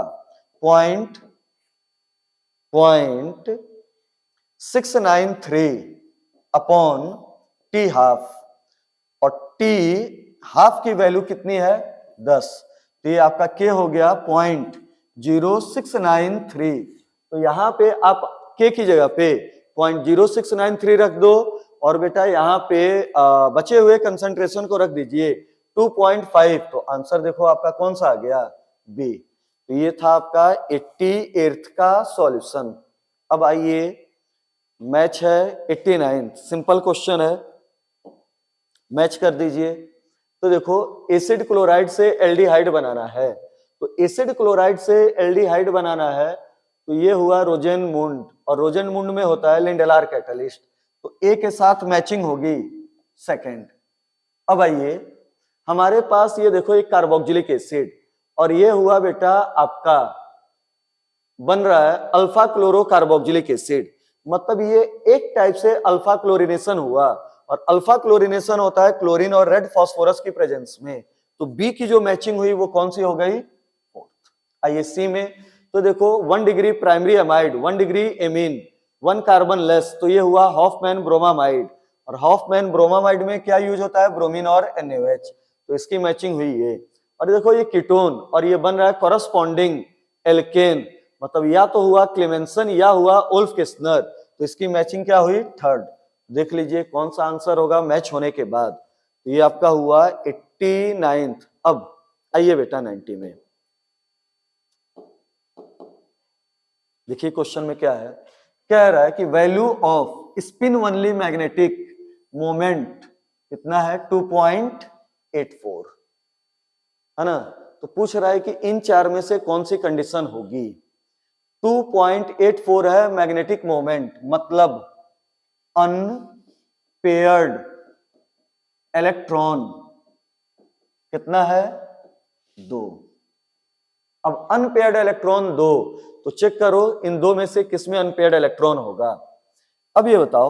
0.693 अपॉन T हाफ, और T हाफ की वैल्यू कितनी है 10, तो ये आपका K हो गया 0.0693। तो यहां पे आप K की जगह पे 0.0693 रख दो और बेटा यहाँ पे बचे हुए कंसंट्रेशन को रख दीजिए 2.5, तो आंसर देखो आपका कौन सा आ गया बी। तो ये था आपका 88th का सॉल्यूशन। अब आइए मैच है 89, सिंपल क्वेश्चन है, मैच कर दीजिए। तो देखो एसिड क्लोराइड से एल्डिहाइड बनाना है, तो एसिड क्लोराइड से एल्डिहाइड बनाना है तो ये हुआ रोजेनमुंड, और रोजेनमुंड में होता है लिंडेलार कैटलिस्ट, तो ए के साथ मैचिंग होगी सेकंड। अब आइए हमारे पास ये देखो एक कार्बोक्सिलिक एसिड और ये हुआ बेटा आपका बन रहा है अल्फा क्लोरो कार्बोक्सिलिक एसिड, मतलब ये एक टाइप से अल्फा क्लोरिनेशन हुआ, और अल्फा क्लोरिनेशन होता है क्लोरीन और रेड फास्फोरस की प्रेजेंस में। तो बी की जो मैचिंग हुई वो कौन सी हो गई फोर्थ। आइए सी में, तो देखो 1 degree primary amide, 1 degree amine, 1 carbon less, तो ये हुआ हॉफमैन ब्रोमामाइड, और हॉफमैन ब्रोमामाइड में क्या यूज होता है ब्रोमीन और NaOH, तो इसकी मैचिंग हुई ये। और देखो ये कीटोन और ये बन रहा है कॉरस्पॉन्डिंग एल्केन, मतलब या तो हुआ क्लेमेंसन या हुआ ओल्फ किस्नर, तो इसकी मैचिंग क्या हुई थर्ड। देख लीजिए कौन सा आंसर होगा मैच होने के बाद, तो ये आपका हुआ 89th। अब आइए बेटा 90 में, देखिए क्वेश्चन में क्या है, कह रहा है कि value off spin only magnetic moment कितना है 2.84 है ना। तो पूछ रहा है कि इन चार में से कौन सी कंडीशन होगी। 2.84 है मैग्नेटिक मोमेंट, मतलब अनपेयर्ड इलेक्ट्रॉन कितना है 2। अब अनपेयर्ड इलेक्ट्रॉन 2, तो चेक करो इन दो में से किसमें अनपेयर्ड इलेक्ट्रॉन होगा। अब ये बताओ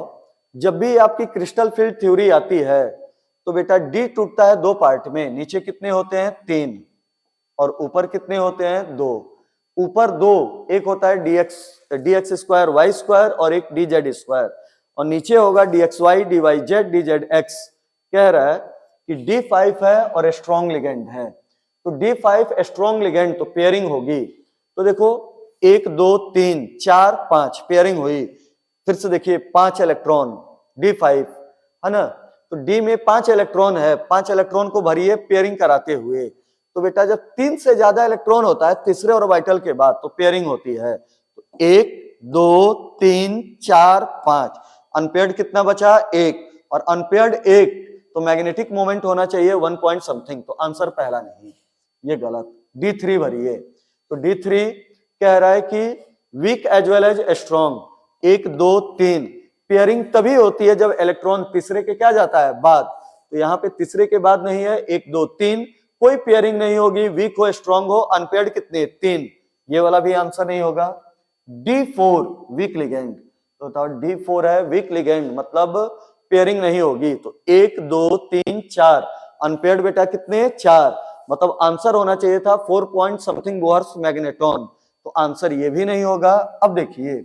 जब भी आपकी क्रिस्टल फील्ड थ्योरी आती है तो बेटा डी टूटता है दो पार्ट में, नीचे कितने होते हैं 3 और ऊपर कितने होते हैं 2। ऊपर 2, एक होता है dx स्क्वायर वाई स्क्वायर और एक dz स्क्वायर, और नीचे होगा dxy dyz dzx। कह रहा है कि D5 है और स्ट्रॉन्ग लिगेंड है, तो D5 स्ट्रॉन्ग लिगेंड तो पेयरिंग होगी। तो देखो 1 2 3 4 5 पेयरिंग हुई। फिर से देखिए 5 इलेक्ट्रॉन D5 है ना, तो D में 5 इलेक्ट्रॉन है, 5 इलेक्ट्रॉन को भरिए पेयरिंग कराते हुए। तो बेटा जब 3 से ज्यादा इलेक्ट्रॉन होता है तीसरे ऑर्बिटल के बाद तो पेयरिंग होती है। तो 1 2 3 4 5, अनपेयर्ड कितना बचा 1, और अनपेयर्ड 1 तो मैग्नेटिक मोमेंट होना चाहिए 1 पॉइंट समथिंग, तो आंसर पहला नहीं, ये गलत। D3 भरिए। तो D3 कह रहा है कि weak as well as strong. 1 2 3 pairing तभी होती है जब इलेक्ट्रॉन तीसरे के क्या जाता है बाद, तो यहाँ पे तीसरे के बाद नहीं है। 1 2 3 कोई पेयरिंग नहीं होगी, वीक हो स्ट्रॉन्ग हो। अनपेयर्ड कितने 3, ये वाला भी आंसर नहीं होगा। D4 वीक लिगेंड, तो बताओ D4 है वीक लिगेंड, मतलब पेयरिंग नहीं होगी। तो 1 2 3 4 अनपेयर्ड बेटा कितने 4, मतलब आंसर होना चाहिए था 4 पॉइंट समथिंग बोहर्स मैग्नेट्रॉन, तो आंसर ये भी नहीं होगा। अब देखिए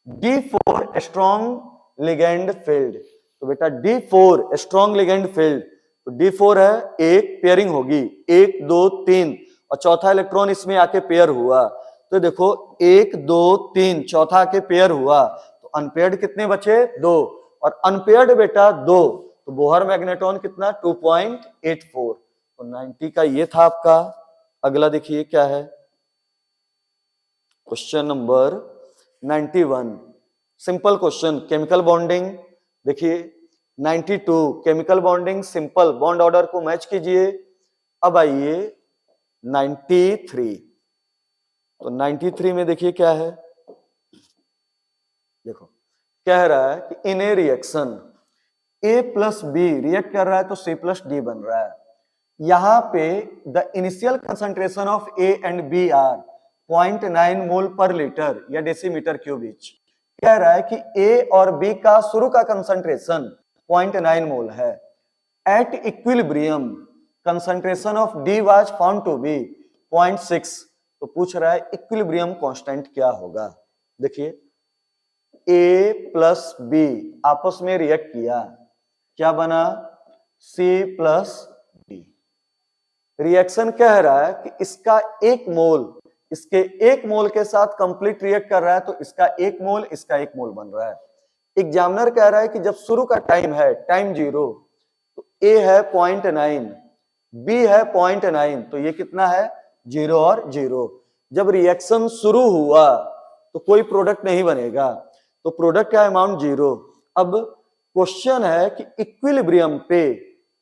D4 स्ट्रॉन्ग लिगेंड फील्ड, तो बेटा D4 स्ट्रॉन्ग लिगेंड फील्ड, तो D4 है, एक पेयरिंग होगी 1 2 3 और चौथा इलेक्ट्रॉन इसमें आके पेयर हुआ। तो देखो 1 2 3 चौथा आके पेयर हुआ, तो अनपेयर्ड कितने बचे 2, और अनपेयर्ड बेटा 2, तो बोहर मैग्नेट्रॉन कितना 2.84। तो 90 का ये था आपका। अगला देखिए क्या है, question number 91, simple question, chemical bonding. देखिए 92 chemical bonding simple, bond order को मैच कीजिए। अब आइए 93, तो 93 में देखिए क्या है, देखो कह रहा है कि in a reaction A plus B react कर रहा है तो C प्लस डी बन रहा है। यहां पे the initial concentration of A and B are 0.9 mole per litre या डेसीमीटर क्यूब ईच। कह रहा है कि A और B का शुरू का कंसंट्रेशन 0.9 मोल है। At equilibrium concentration of D was found to be 0.6, तो पूछ रहा है इक्विलिब्रियम कांस्टेंट क्या होगा। देखिए A प्लस बी आपस में रिएक्ट किया, क्या बना C प्लस डी। रिएक्शन कह रहा है कि इसका 1 मोल इसके 1 मोल के साथ कंप्लीट रिएक्ट कर रहा है, तो इसका 1 मोल इसका 1 मोल बन रहा है। एग्जामिनर कह रहा है कि जब शुरू का टाइम है टाइम 0, तो A है 0.9 B है 0.9, तो ये कितना है 0 और 0। जब रिएक्शन शुरू हुआ तो कोई प्रोडक्ट नहीं बनेगा, तो प्रोडक्ट का अमाउंट 0। अब क्वेश्चन है कि इक्विलिब्रियम पे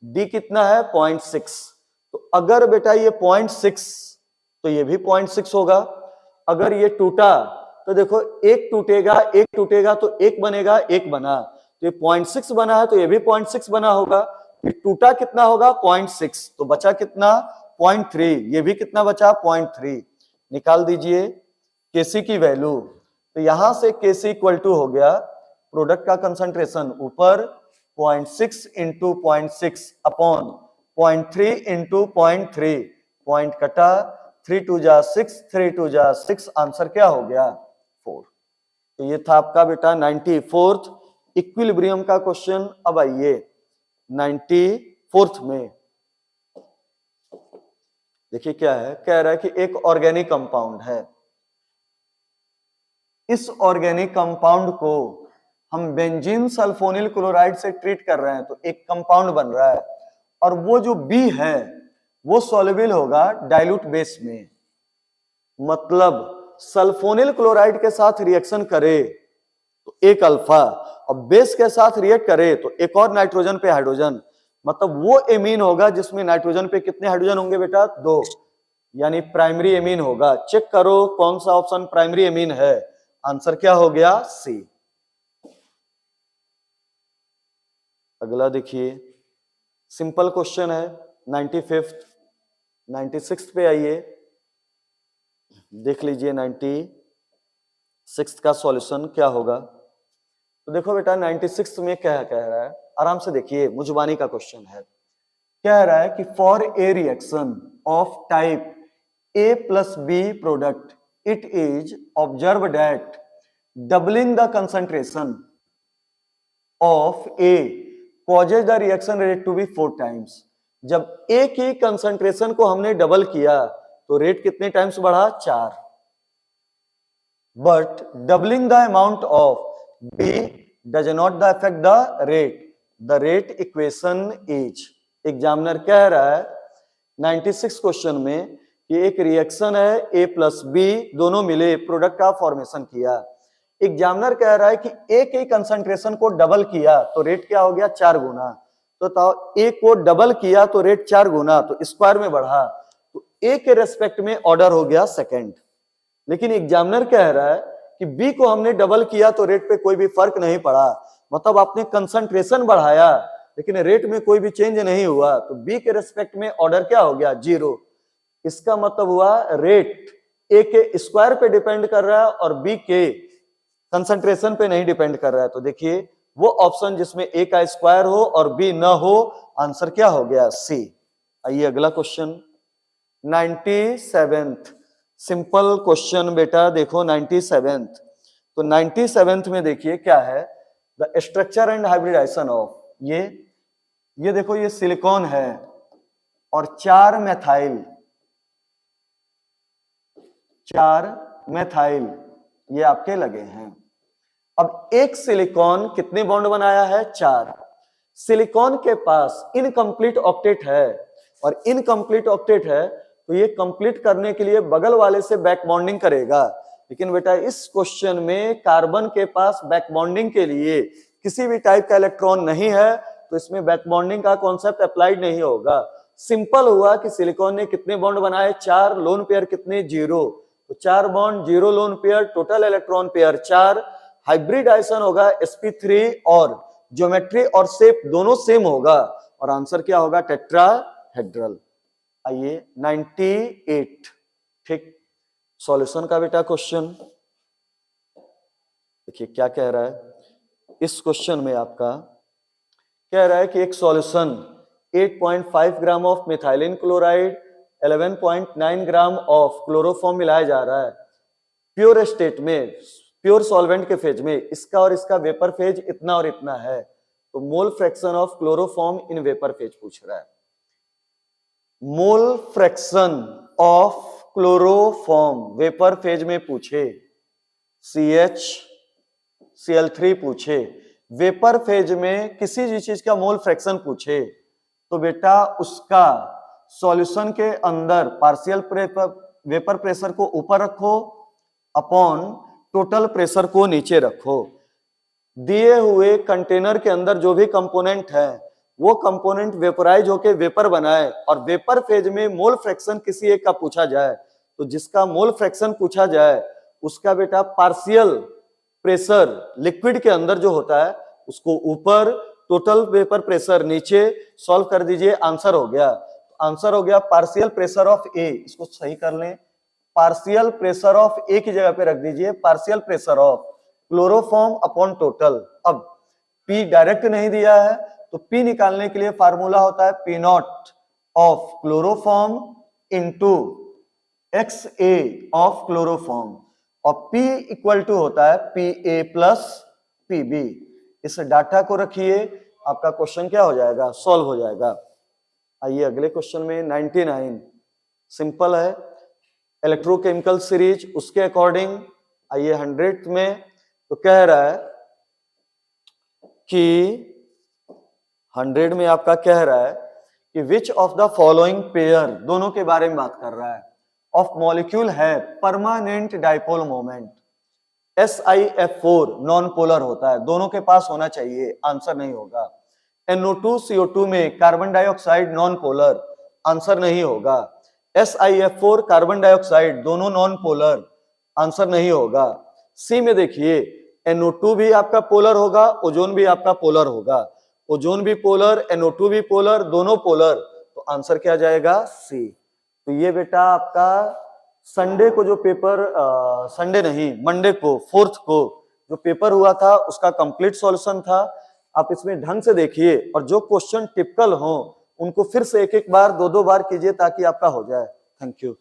D कितना है 0.6, तो अगर बेटा ये 0.6 तो ये भी 0.6 होगा। अगर ये टूटा तो देखो एक टूटेगा तो एक बनेगा, एक बना, तो ये 0.6 बना है तो ये भी 0.6 बना होगा। ये टूटा कितना होगा 0.6, तो बचा कितना 0.3, ये भी कितना बचा 0.3। निकाल दीजिए Kc की वैल्यू, तो यहां से Kc इक्वल टू हो गया प्रोडक्ट का कंसंट्रेशन ऊपर 0.6 इंटू 0.6 अपॉन 0.3 इंटू 0.3, पॉइंट कटा 3 2 जा 6, 3 2 जा 6, आंसर क्या हो गया 4। तो ये था आपका बेटा 94th इक्विलिब्रियम का क्वेश्चन। अब आइए 94th में देखिए क्या है, कह रहा है कि एक ऑर्गेनिक कंपाउंड है, इस ऑर्गेनिक कंपाउंड को हम बेंजीन सल्फोनिल क्लोराइड से ट्रीट कर रहे हैं तो एक कंपाउंड बन रहा है, और वो जो बी है वो सॉल्युबल होगा डाइल्यूट बेस में। मतलब सल्फोनिल क्लोराइड के साथ रिएक्शन करे तो एक अल्फा, और बेस के साथ रिएक्ट करे तो एक और नाइट्रोजन पे हाइड्रोजन, मतलब वो एमीन होगा जिसमें नाइट्रोजन पे कितने हाइड्रोजन होंगे बेटा 2, यानी प्राइमरी एमीन होगा। चेक करो कौन सा ऑप्शन प्राइमरी एमीन है, आंसर क्या हो गया सी। अगला देखिए सिंपल क्वेश्चन है 95th। 96 पे आइए, देख लीजिए 96 का सॉल्यूशन क्या होगा। तो देखो बेटा 96 में क्या कह रहा है, आराम से देखिए, मुजबानी का क्वेश्चन है। कह रहा है कि for a reaction of type A plus B product, it is observed that doubling the concentration of A causes the reaction rate to be 4 times. जब A की कंसंट्रेशन को हमने डबल किया तो रेट कितने टाइम्स बढ़ा? 4. But doubling the amount of B does not affect the rate. The rate equation is, examiner कह रहा है 96 क्वेश्चन में कि एक रिएक्शन है A प्लस बी, दोनों मिले प्रोडक्ट का फॉर्मेशन किया। एग्जामिनर कह रहा है कि A के कंसंट्रेशन को डबल किया तो रेट क्या हो गया? 4 गुना। तो A को डबल किया तो रेट 4 गुना, तो स्क्वायर में बढ़ा, तो A के रेस्पेक्ट में ऑर्डर हो गया सेकंड। लेकिन एग्जामिनर कह रहा है कि B को हमने डबल किया तो रेट पे कोई भी फर्क नहीं पड़ा, मतलब आपने कंसंट्रेशन बढ़ाया लेकिन रेट में कोई भी चेंज नहीं हुआ, तो B के रेस्पेक्ट में ऑर्डर क्या हो गया? 0। इसका मतलब हुआ रेट A के स्क्वायर पे डिपेंड कर रहा है और B के कंसंट्रेशन पे नहीं डिपेंड कर रहा है। तो देखिए वो ऑप्शन जिसमें A का स्क्वायर हो और B न हो, आंसर क्या हो गया? C। आइए अगला क्वेश्चन 97th, सिंपल क्वेश्चन बेटा, देखो 97th। तो 97th में देखिए क्या है, the structure and hybridization of, ये देखो ये सिलिकॉन है और 4 मेथाइल ये आपके लगे हैं। अब एक सिलिकॉन कितने बॉन्ड बनाया है? 4। सिलिकॉन के पास इनकम्प्लीट ऑक्टेट है, और इनकम्प्लीट ऑक्टेट है तो ये कंप्लीट करने के लिए बगल वाले से बैक बॉन्डिंग करेगा। लेकिन बेटा इस क्वेश्चन में कार्बन के पास बैक बॉन्डिंग के लिए किसी भी टाइप का इलेक्ट्रॉन नहीं है, तो इसमें बैक बॉन्डिंग का कॉन्सेप्ट अप्लाइड नहीं होगा। सिंपल हुआ कि सिलिकॉन ने कितने बॉन्ड बनाए? 4, लोन पेयर कितने? 0। तो 4 bond 0 lone pair, total electron pair 4। Hybridization होगा sp3, और ज्योमेट्री और शेप दोनों सेम होगा, और आंसर क्या होगा? टेट्राहेड्रल। आइए 98, ठीक, सॉल्यूशन का बेटा क्वेश्चन देखिए क्या कह रहा है। इस क्वेश्चन में आपका कह रहा है कि एक solution 8.5 gram of methylene chloride 11.9 gram of chloroform मिलाया जा रहा है प्योर स्टेट में, प्योर सॉल्वेंट के फेज में, इसका और इसका वेपर फेज इतना और इतना है, तो mole fraction of chloroform in vapour phase पूछ रहा है। Mole fraction of chloroform vapour phase में पूछे, CH Cl3 पूछे, वेपर फेज में किसी भी चीज का मोल फ्रैक्शन पूछे, तो बेटा उसका सॉल्यूशन के अंदर पार्शियल वेपर प्रेशर को ऊपर रखो अपॉन टोटल प्रेशर को नीचे रखो। दिए हुए कंटेनर के अंदर जो भी कंपोनेंट है वो कंपोनेंट वेपराइज होके वेपर बनाए, और वेपर फेज में मोल फ्रैक्शन किसी एक का पूछा जाए, तो जिसका मोल फ्रैक्शन पूछा जाए उसका बेटा पार्शियल प्रेशर लिक्विड के अंदर जो होता है उसको ऊपर, टोटल वेपर प्रेशर नीचे। सॉल्व कर दीजिए, आंसर हो गया। आंसर हो गया पार्शियल प्रेशर ऑफ ए, इसको सही कर लें, पार्शियल प्रेशर ऑफ ए की जगह पे रख दीजिए partial pressure of chloroform upon total. अब P डायरेक्ट नहीं दिया है तो P निकालने के लिए फार्मूला होता है P not of chloroform into XA of chloroform, और P इक्वल टू होता है PA प्लस PB। इस डाटा को रखिए, आपका क्वेश्चन क्या हो जाएगा? सॉल्व हो जाएगा। आइए अगले क्वेश्चन में 99, सिंपल है, इलेक्ट्रोकेमिकल सीरीज, उसके अकॉर्डिंग। आइए 100 में, तो कह रहा है कि 100 में आपका कह रहा है कि विच ऑफ द फॉलोइंग पेयर, दोनों के बारे में बात कर रहा है, ऑफ मॉलिक्यूल है permanent dipole moment. SiF4 non polar होता है, दोनों के पास होना चाहिए, आंसर नहीं होगा। NO2 CO2 में carbon dioxide non polar, answer नहीं होगा। SiF4 कार्बन डाइऑक्साइड दोनों नॉन पोलर, आंसर नहीं होगा। सी में देखिए NO2 भी आपका पोलर होगा, ओजोन भी आपका पोलर होगा, ओजोन भी पोलर, NO2 भी पोलर, दोनों पोलर, तो आंसर क्या जाएगा? सी। तो ये बेटा आपका संडे को जो पेपर, संडे नहीं मंडे को 4th को जो पेपर हुआ था उसका कंप्लीट सॉल्यूशन था। आप इसमें ढंग से देखिए और जो क्वेश्चन टिपिकल हो उनको फिर से एक एक बार 2-2 बार कीजिए ताकि आपका हो जाए। Thank you.